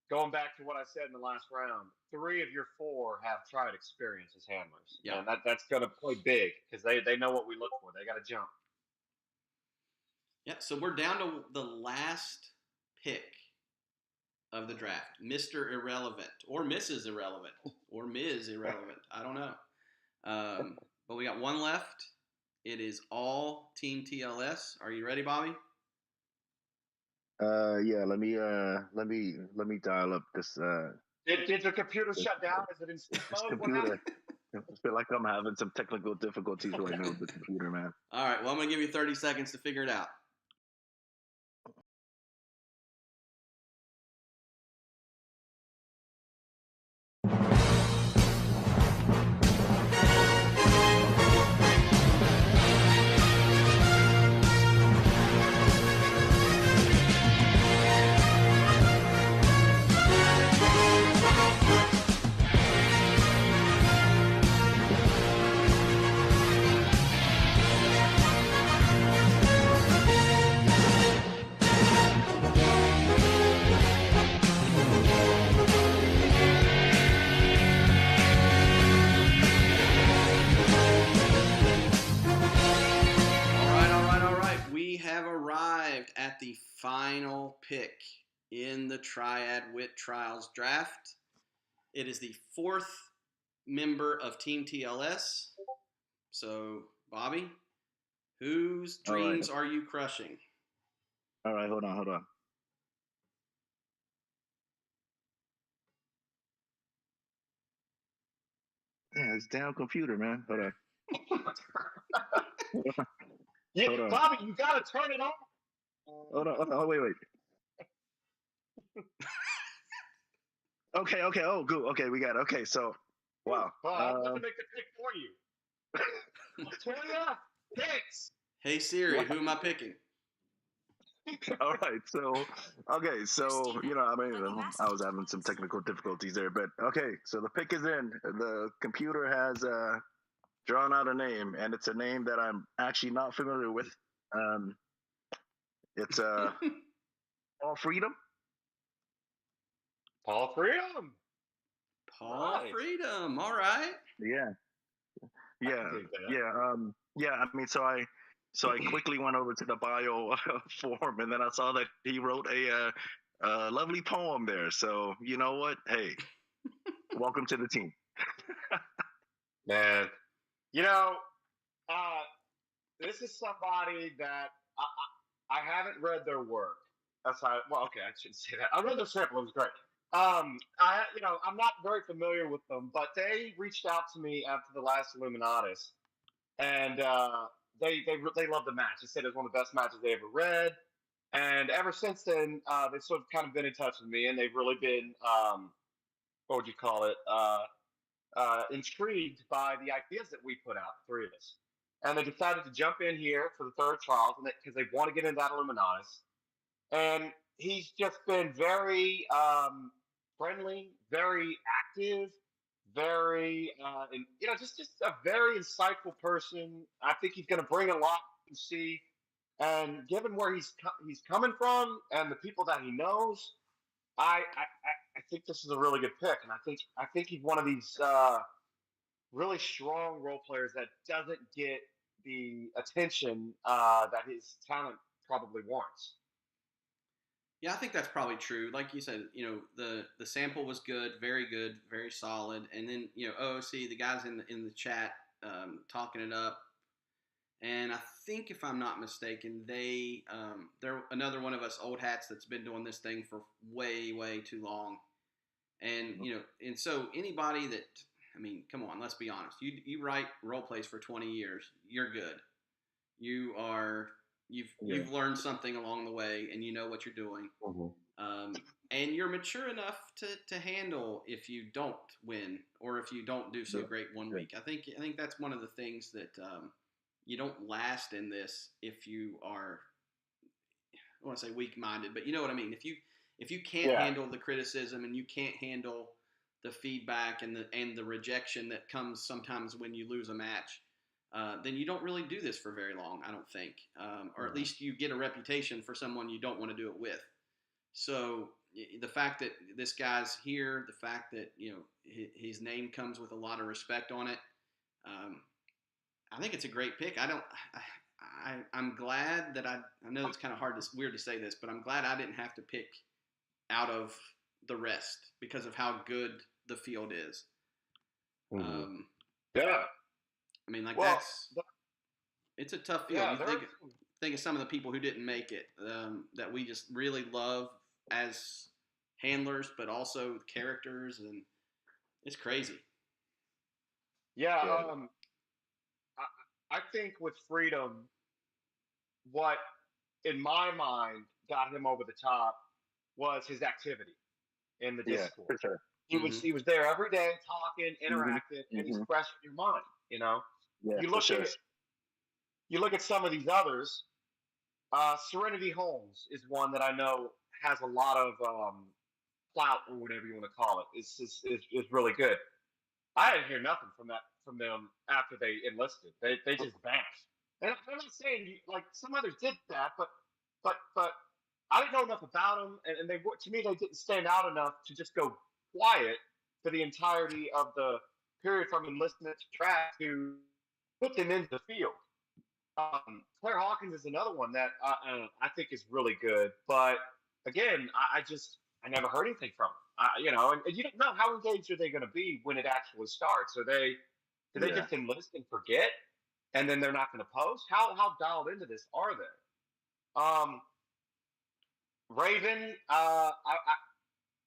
Going back to what I said in the last round, 3 of your 4 have tried experience as handlers. Yeah. And that's going to play big because they know what we look for. They got to jump. Yeah, so we're down to the last pick of the draft. Mr. Irrelevant or Mrs. Irrelevant or Ms. Irrelevant. I don't know. But we got one left. It is all Team TLS. Are you ready, Bobby? Yeah, let me dial up this Did the computer shut down? Is it in sleep mode? computer. I feel like I'm having some technical difficulties right now with the computer, man. All right, well, I'm going to give you 30 seconds to figure it out. At the final pick in the Triad Wit Trials draft. It is the 4th member of Team TLS. So, Bobby, whose dreams are you crushing? All right, hold on. Yeah, it's damn computer, man. Hold on. Hold on. Bobby, you gotta turn it on. Hold on. Wait. Okay. Oh, good. Okay, we got it. Okay, so, wow. I'm going to make the pick for you. Latoya, picks. Hey, Siri, who am I picking? All right, so, okay, so, I was having some technical difficulties there, but, okay, so the pick is in. The computer has drawn out a name, and it's a name that I'm actually not familiar with. It's Paul Freedom. Paul Freedom. Nice. Freedom. All right. Yeah. I mean, so I quickly went over to the bio form, and then I saw that he wrote a lovely poem there. So you know what? Hey, welcome to the team. Man, this is somebody that I haven't read their work. I shouldn't say that. I read their sample. It was great. I'm not very familiar with them, but they reached out to me after the last Illuminatus, and they loved the match. They said it was one of the best matches they ever read, and ever since then, they've sort of kind of been in touch with me, and they've really been, what would you call it, intrigued by the ideas that we put out, the 3 of us. And they decided to jump in here for the 3rd trials because they want to get into that Illuminatus. And he's just been very friendly, very active, very, just a very insightful person. I think he's going to bring a lot to see. And given where he's coming from and the people that he knows, I think this is a really good pick. And I think he's one of these really strong role players that doesn't get the attention that his talent probably warrants. Yeah, I think that's probably true. Like you said, the sample was good, very solid. And then, OOC, the guys in the chat talking it up. And I think, if I'm not mistaken, they're another one of us old hats that's been doing this thing for way, way too long. And and so anybody that, I mean, come on, let's be honest. You write role plays for 20 years, you're good. You've learned something along the way, and you know what you're doing. And you're mature enough to handle if you don't win or if you don't do so great one week. I think that's one of the things that you don't last in this if you are, I want to say weak-minded, but you know what I mean. If you can't handle the criticism and you can't handle the feedback and the rejection that comes sometimes when you lose a match, then you don't really do this for very long, I don't think. Or at least you get a reputation for someone you don't want to do it with. So the fact that this guy's here, the fact that his name comes with a lot of respect on it, I think it's a great pick. I'm glad that I know it's kind of weird to say this, but I'm glad I didn't have to pick out of the rest because of how good the field is. Yeah. I mean, like well, it's a tough field. You think of some of the people who didn't make it that we just really love as handlers, but also characters, and it's crazy. Yeah. I think with Freedom, what in my mind got him over the top was his activity in the Discord. For sure. He was there every day, talking, interacting, and he's fresh in your mind. Yeah, you look at some of these others. Serenity Holmes is one that I know has a lot of clout, or whatever you want to call it. Is really good. I didn't hear nothing from them after they enlisted. They just vanished. And I'm not saying like some others did that, but I didn't know enough about them, and they, to me, they didn't stand out enough to just go quiet for the entirety of the period from enlistment to TRIAD to put them into the field. Claire Hawkins is another one that I think is really good, but again, I never heard anything from them. And you don't know how engaged are they going to be when it actually starts. Do they just enlist and forget, and then they're not going to post? How dialed into this are they? Raven,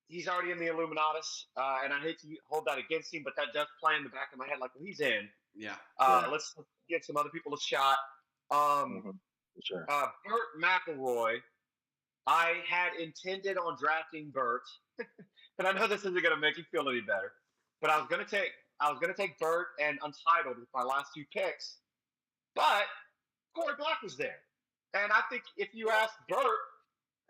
he's already in the Illuminatus, and I hate to hold that against him, but that does play in the back of my head like, well, he's in. Yeah. Let's give some other people a shot. Sure. Burt McElroy, I had intended on drafting Burt, and I know this isn't going to make you feel any better, but I was going to take Burt and Untitled with my last two picks, but Corey Black was there, and I think if you ask Burt,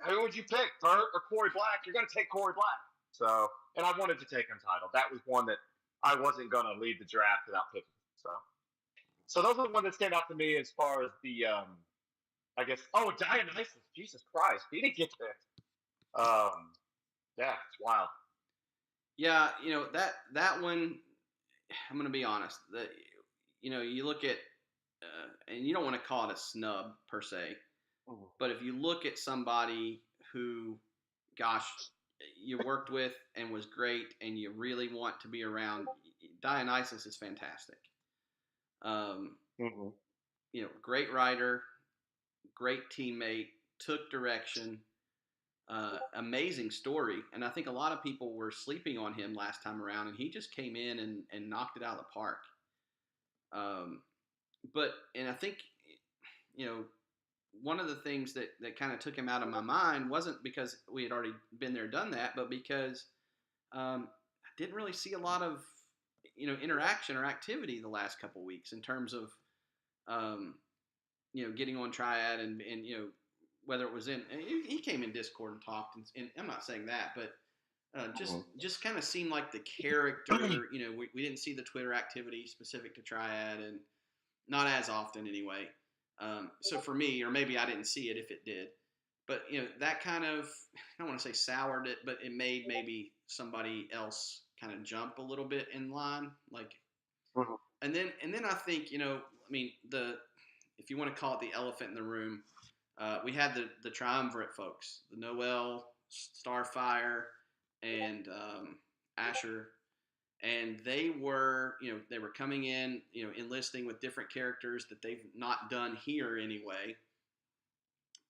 who would you pick, Burt or Corey Black? You're going to take Corey Black. So, and I wanted to take Untitled. That was one that I wasn't going to lead the draft without picking. So those are the ones that stand out to me as far as the, I guess. Oh, Dionysus! Jesus Christ, he didn't get picked. Yeah, it's wild. Yeah, that one. I'm going to be honest. You look at, and you don't want to call it a snub per se. But if you look at somebody who, gosh, you worked with and was great and you really want to be around, Dionysus is fantastic. Great writer, great teammate, took direction, amazing story. And I think a lot of people were sleeping on him last time around, and he just came in and knocked it out of the park. And I think, one of the things that kind of took him out of my mind wasn't because we had already been there, done that, but because I didn't really see a lot of, interaction or activity the last couple weeks in terms of, getting on Triad and whether it was he came in Discord and talked, and I'm not saying that, but just kind of seemed like the character, we didn't see the Twitter activity specific to Triad, and not as often anyway. So for me, or maybe I didn't see it if it did, but that kind of, I don't want to say soured it, but it made maybe somebody else kind of jump a little bit in line, like, and then I think, if you want to call it the elephant in the room, we had the triumvirate folks, the Noel, Starfire, and Asher, and they were coming in, enlisting with different characters that they've not done here anyway.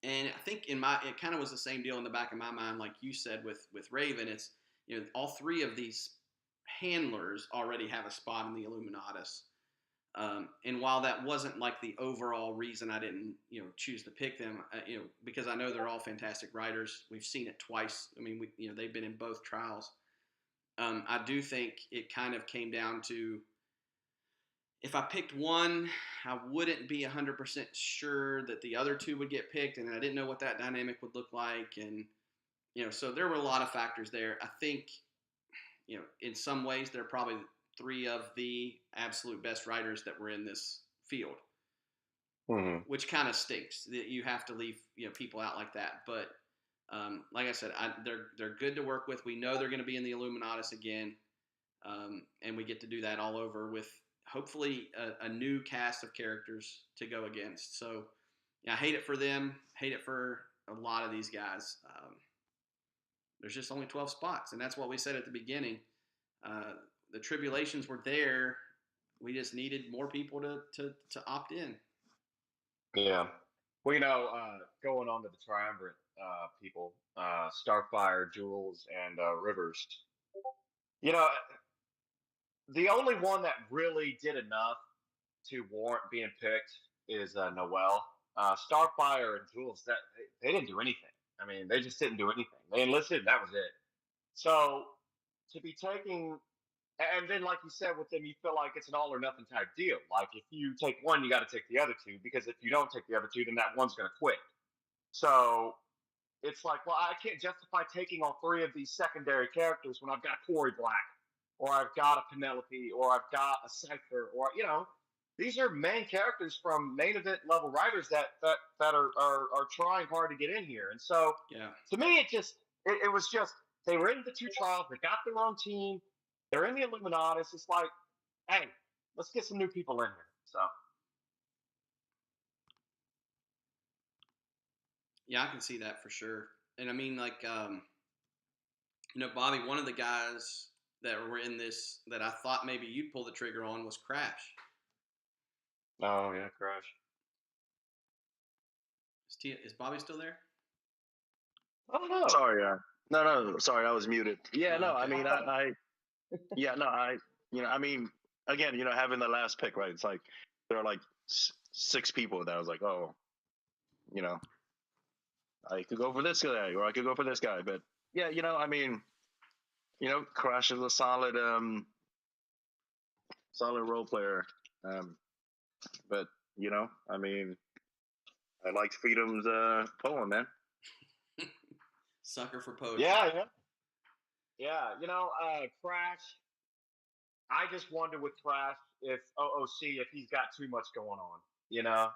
And I think it kind of was the same deal in the back of my mind, like you said with Raven. It's all three of these handlers already have a spot in the Illuminatus. And while that wasn't like the overall reason I didn't, choose to pick them, because I know they're all fantastic writers. We've seen it twice. I mean, they've been in both trials. I do think it kind of came down to, if I picked one, I wouldn't be 100% sure that the other two would get picked, and I didn't know what that dynamic would look like. And, so there were a lot of factors there. I think, in some ways, they're probably three of the absolute best writers that were in this field, which kind of stinks that you have to leave people out like that. But like I said, they're good to work with. We know they're going to be in the Illuminatus again, and we get to do that all over with hopefully a new cast of characters to go against. So I hate it for them. Hate it for a lot of these guys. There's just only 12 spots, and that's what we said at the beginning. The tribulations were there. We just needed more people to opt in. Yeah. Well, going on to the triumvirate people, Starfire, Jules, and Rivers. The only one that really did enough to warrant being picked is Noel. Starfire and Jules, that they didn't do anything. I mean, they just didn't do anything. They enlisted, and that was it. So to be taking, and then like you said with them, you feel like it's an all or nothing type deal. Like if you take one, you got to take the other two, because if you don't take the other two, then that one's going to quit. So it's like, well, I can't justify taking all three of these secondary characters when I've got Corey Black, or I've got a Penelope, or I've got a Cypher, or these are main characters from main event level writers that are trying hard to get in here. And so, to me, it was just, they were in the two trials, they got their own team, they're in the Illuminatus. It's like, hey, let's get some new people in here. So. Yeah, I can see that for sure. And I mean, like, Bobby, one of the guys that were in this that I thought maybe you'd pull the trigger on was Crash. Oh, yeah, Crash. Is Bobby still there? I don't know. Sorry, no, sorry, I was muted. Yeah, no, okay. I mean, I mean, again, having the last pick, right? It's like there are like 6 people that I was like, oh, I could go for this guy, or I could go for this guy. But yeah, I mean, Crash is a solid role player. But I mean, I liked Freedom's poem, man. Sucker for poetry. Yeah. Crash. I just wonder with Crash if OOC, if he's got too much going on,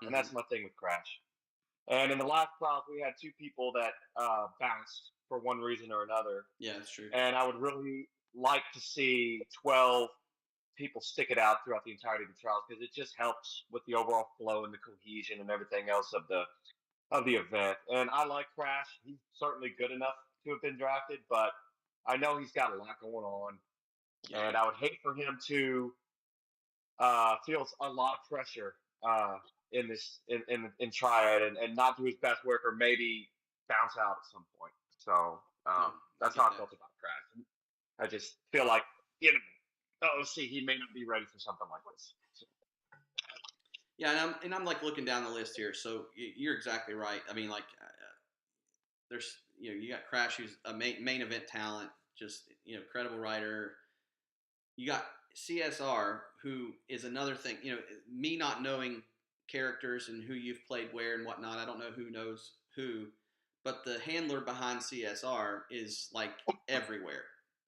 and that's my thing with Crash. And in the last trials, we had 2 people that bounced for one reason or another. Yeah, that's true. And I would really like to see 12 people stick it out throughout the entirety of the trials, because it just helps with the overall flow and the cohesion and everything else of the event. And I like Crash. He's certainly good enough to have been drafted, but I know he's got a lot going on. Yeah. And I would hate for him to feel a lot of pressure in this in Triad and not do his best work, or maybe bounce out at some point. So that's how I felt about Crash. I just feel like he may not be ready for something like this. So. Yeah, and I'm like looking down the list here. So you're exactly right. I mean, like there's you got Crash, who's a main event talent, just credible writer. You got CSR, who is another thing. Me not knowing characters and who you've played where and whatnot, I don't know who knows who, but the handler behind CSR is like everywhere.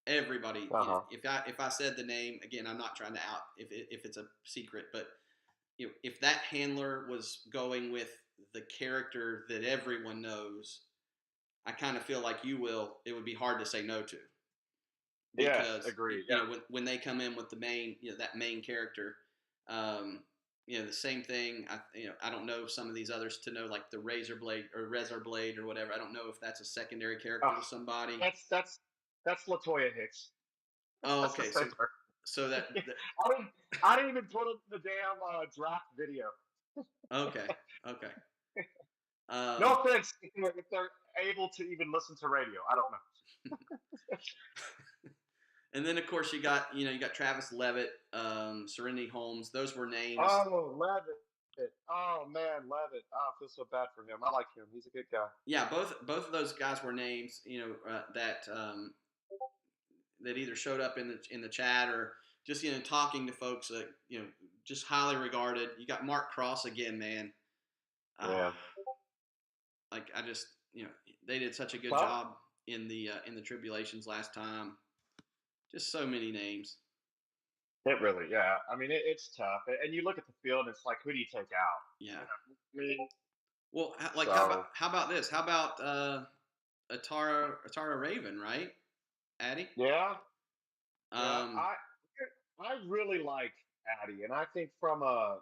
Everybody. Uh-huh. If I said the name again, I'm not trying to out if it's a secret, but if that handler was going with the character that everyone knows, I kind of feel like it would be hard to say no to. Because, agreed. When they come in with the main, that main character, the same thing. I don't know some of these others to know, like the Razor Blade or whatever. I don't know if that's a secondary character to somebody. That's Latoya Hicks. Oh, okay. So that I didn't even put it in the damn draft video. okay, okay. No offense if they're able to even listen to radio. I don't know. And then of course you got Travis Levitt, Serenity Holmes. Those were names. Oh, Levitt. Oh man, Levitt. Oh, I feel so bad for him. I like him. He's a good guy. Yeah, both of those guys were names. That that either showed up in the chat or just talking to folks that just highly regarded. You got Mark Cross again, man. Yeah. Like I just they did such a good job in the tribulations last time. Just so many names. It really, yeah. I mean, it's tough, and you look at the field, and it's like, who do you take out? Yeah. I mean, well, like how about this? How about Atara Raven, right? Addie? Yeah. I really like Addie, and I think from a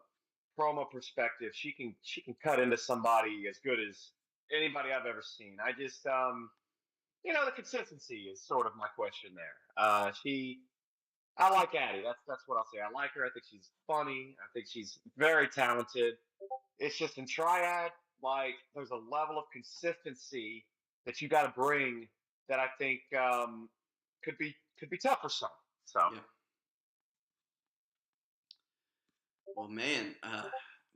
promo perspective, she can cut into somebody as good as anybody I've ever seen. I just the consistency is sort of my question there. I like Addie. That's what I'll say. I like her. I think she's funny. I think she's very talented. It's just in Triad, like there's a level of consistency that you got to bring that I think could be tough for some. So. Yeah. Well, man,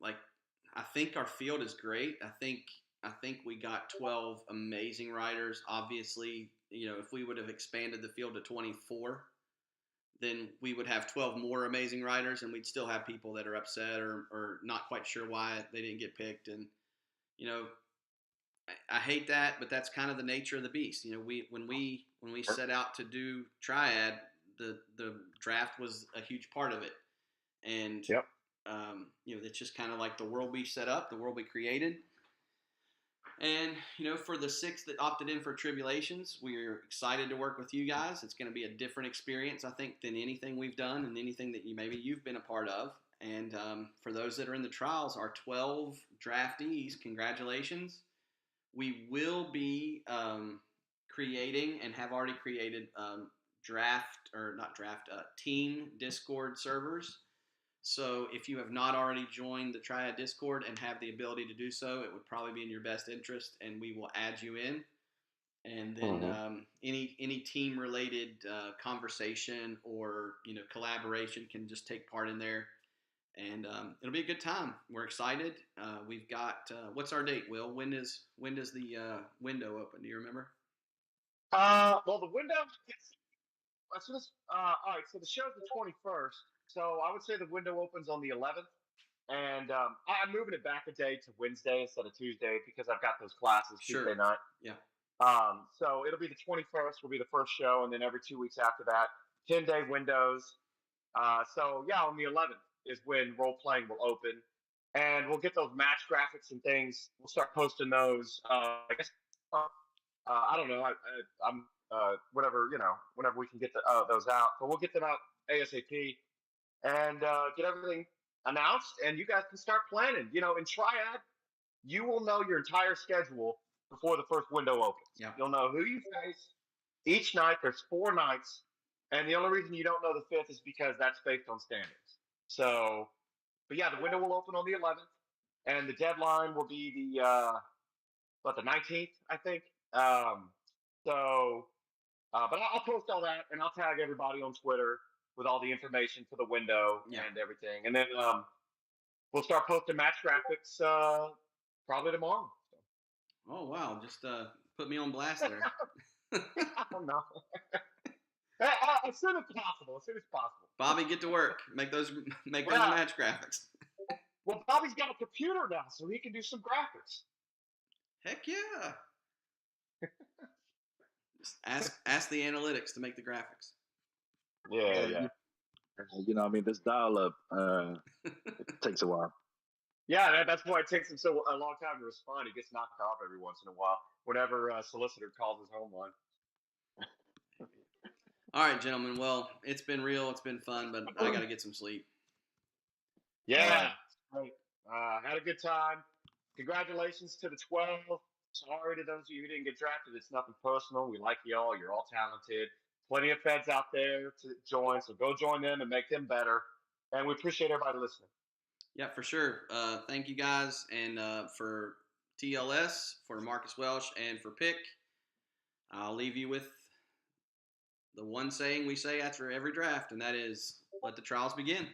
like I think our field is great. I think we got 12 amazing riders. Obviously, if we would have expanded the field to 24, then we would have 12 more amazing riders, and we'd still have people that are upset or not quite sure why they didn't get picked. And I hate that, but that's kind of the nature of the beast. When we set out to do Triad, the draft was a huge part of it, and yep. It's just kind of like the world we set up, the world we created. And, for the 6 that opted in for Tribulations, we're excited to work with you guys. It's going to be a different experience, I think, than anything we've done and anything that you've been a part of. And for those that are in the trials, our 12 draftees, congratulations. We will be creating and have already created team Discord servers. So if you have not already joined the Triad Discord and have the ability to do so, it would probably be in your best interest, and we will add you in. And then any team related conversation or collaboration can just take part in there, and it'll be a good time. We're excited. We've got what's our date, Will? When does the window open? Do you remember? Well, the window as soon as all right. So the show's the 21st. So I would say the window opens on the 11th, and I'm moving it back a day to Wednesday instead of Tuesday because I've got those classes Tuesday night. Yeah. So it'll be the 21st will be the first show, and then every 2 weeks after that, 10-day windows. So yeah, on the 11th is when role playing will open, and we'll get those match graphics and things. We'll start posting those. I guess I don't know. I'm whenever we can get those out, but we'll get them out ASAP. And get everything announced, and you guys can start planning. In Triad, you will know your entire schedule before the first window opens. Yeah. You'll know who you face each night. There's 4 nights, and the only reason you don't know the 5th is because that's based on standings. So, but yeah, the window will open on the 11th, and the deadline will be the 19th, I think. But I'll post all that, and I'll tag everybody on Twitter with all the information for the window and everything. And then we'll start posting match graphics probably tomorrow. Oh, wow. Just put me on blast there. I don't know. As soon as possible. Bobby, get to work. Make those match graphics. Well, Bobby's got a computer now, so he can do some graphics. Heck yeah. Just ask the analytics to make the graphics. Yeah. This dial-up it takes a while. Yeah, that's why it takes him a long time to respond. He gets knocked off every once in a while whenever a solicitor calls his home line. All right, gentlemen. Well, it's been real. It's been fun, but I got to get some sleep. Yeah. Great. Had a good time. Congratulations to the 12. Sorry to those of you who didn't get drafted. It's nothing personal. We like you all. You're all talented. plenty of feds out there to join, so go join them and make them better. And we appreciate everybody listening. Yeah, for sure. Thank you guys, and for TLS, for Marcus Welsh, and for Pick. I'll leave you with the one saying we say after every draft, and that is, let the trials begin.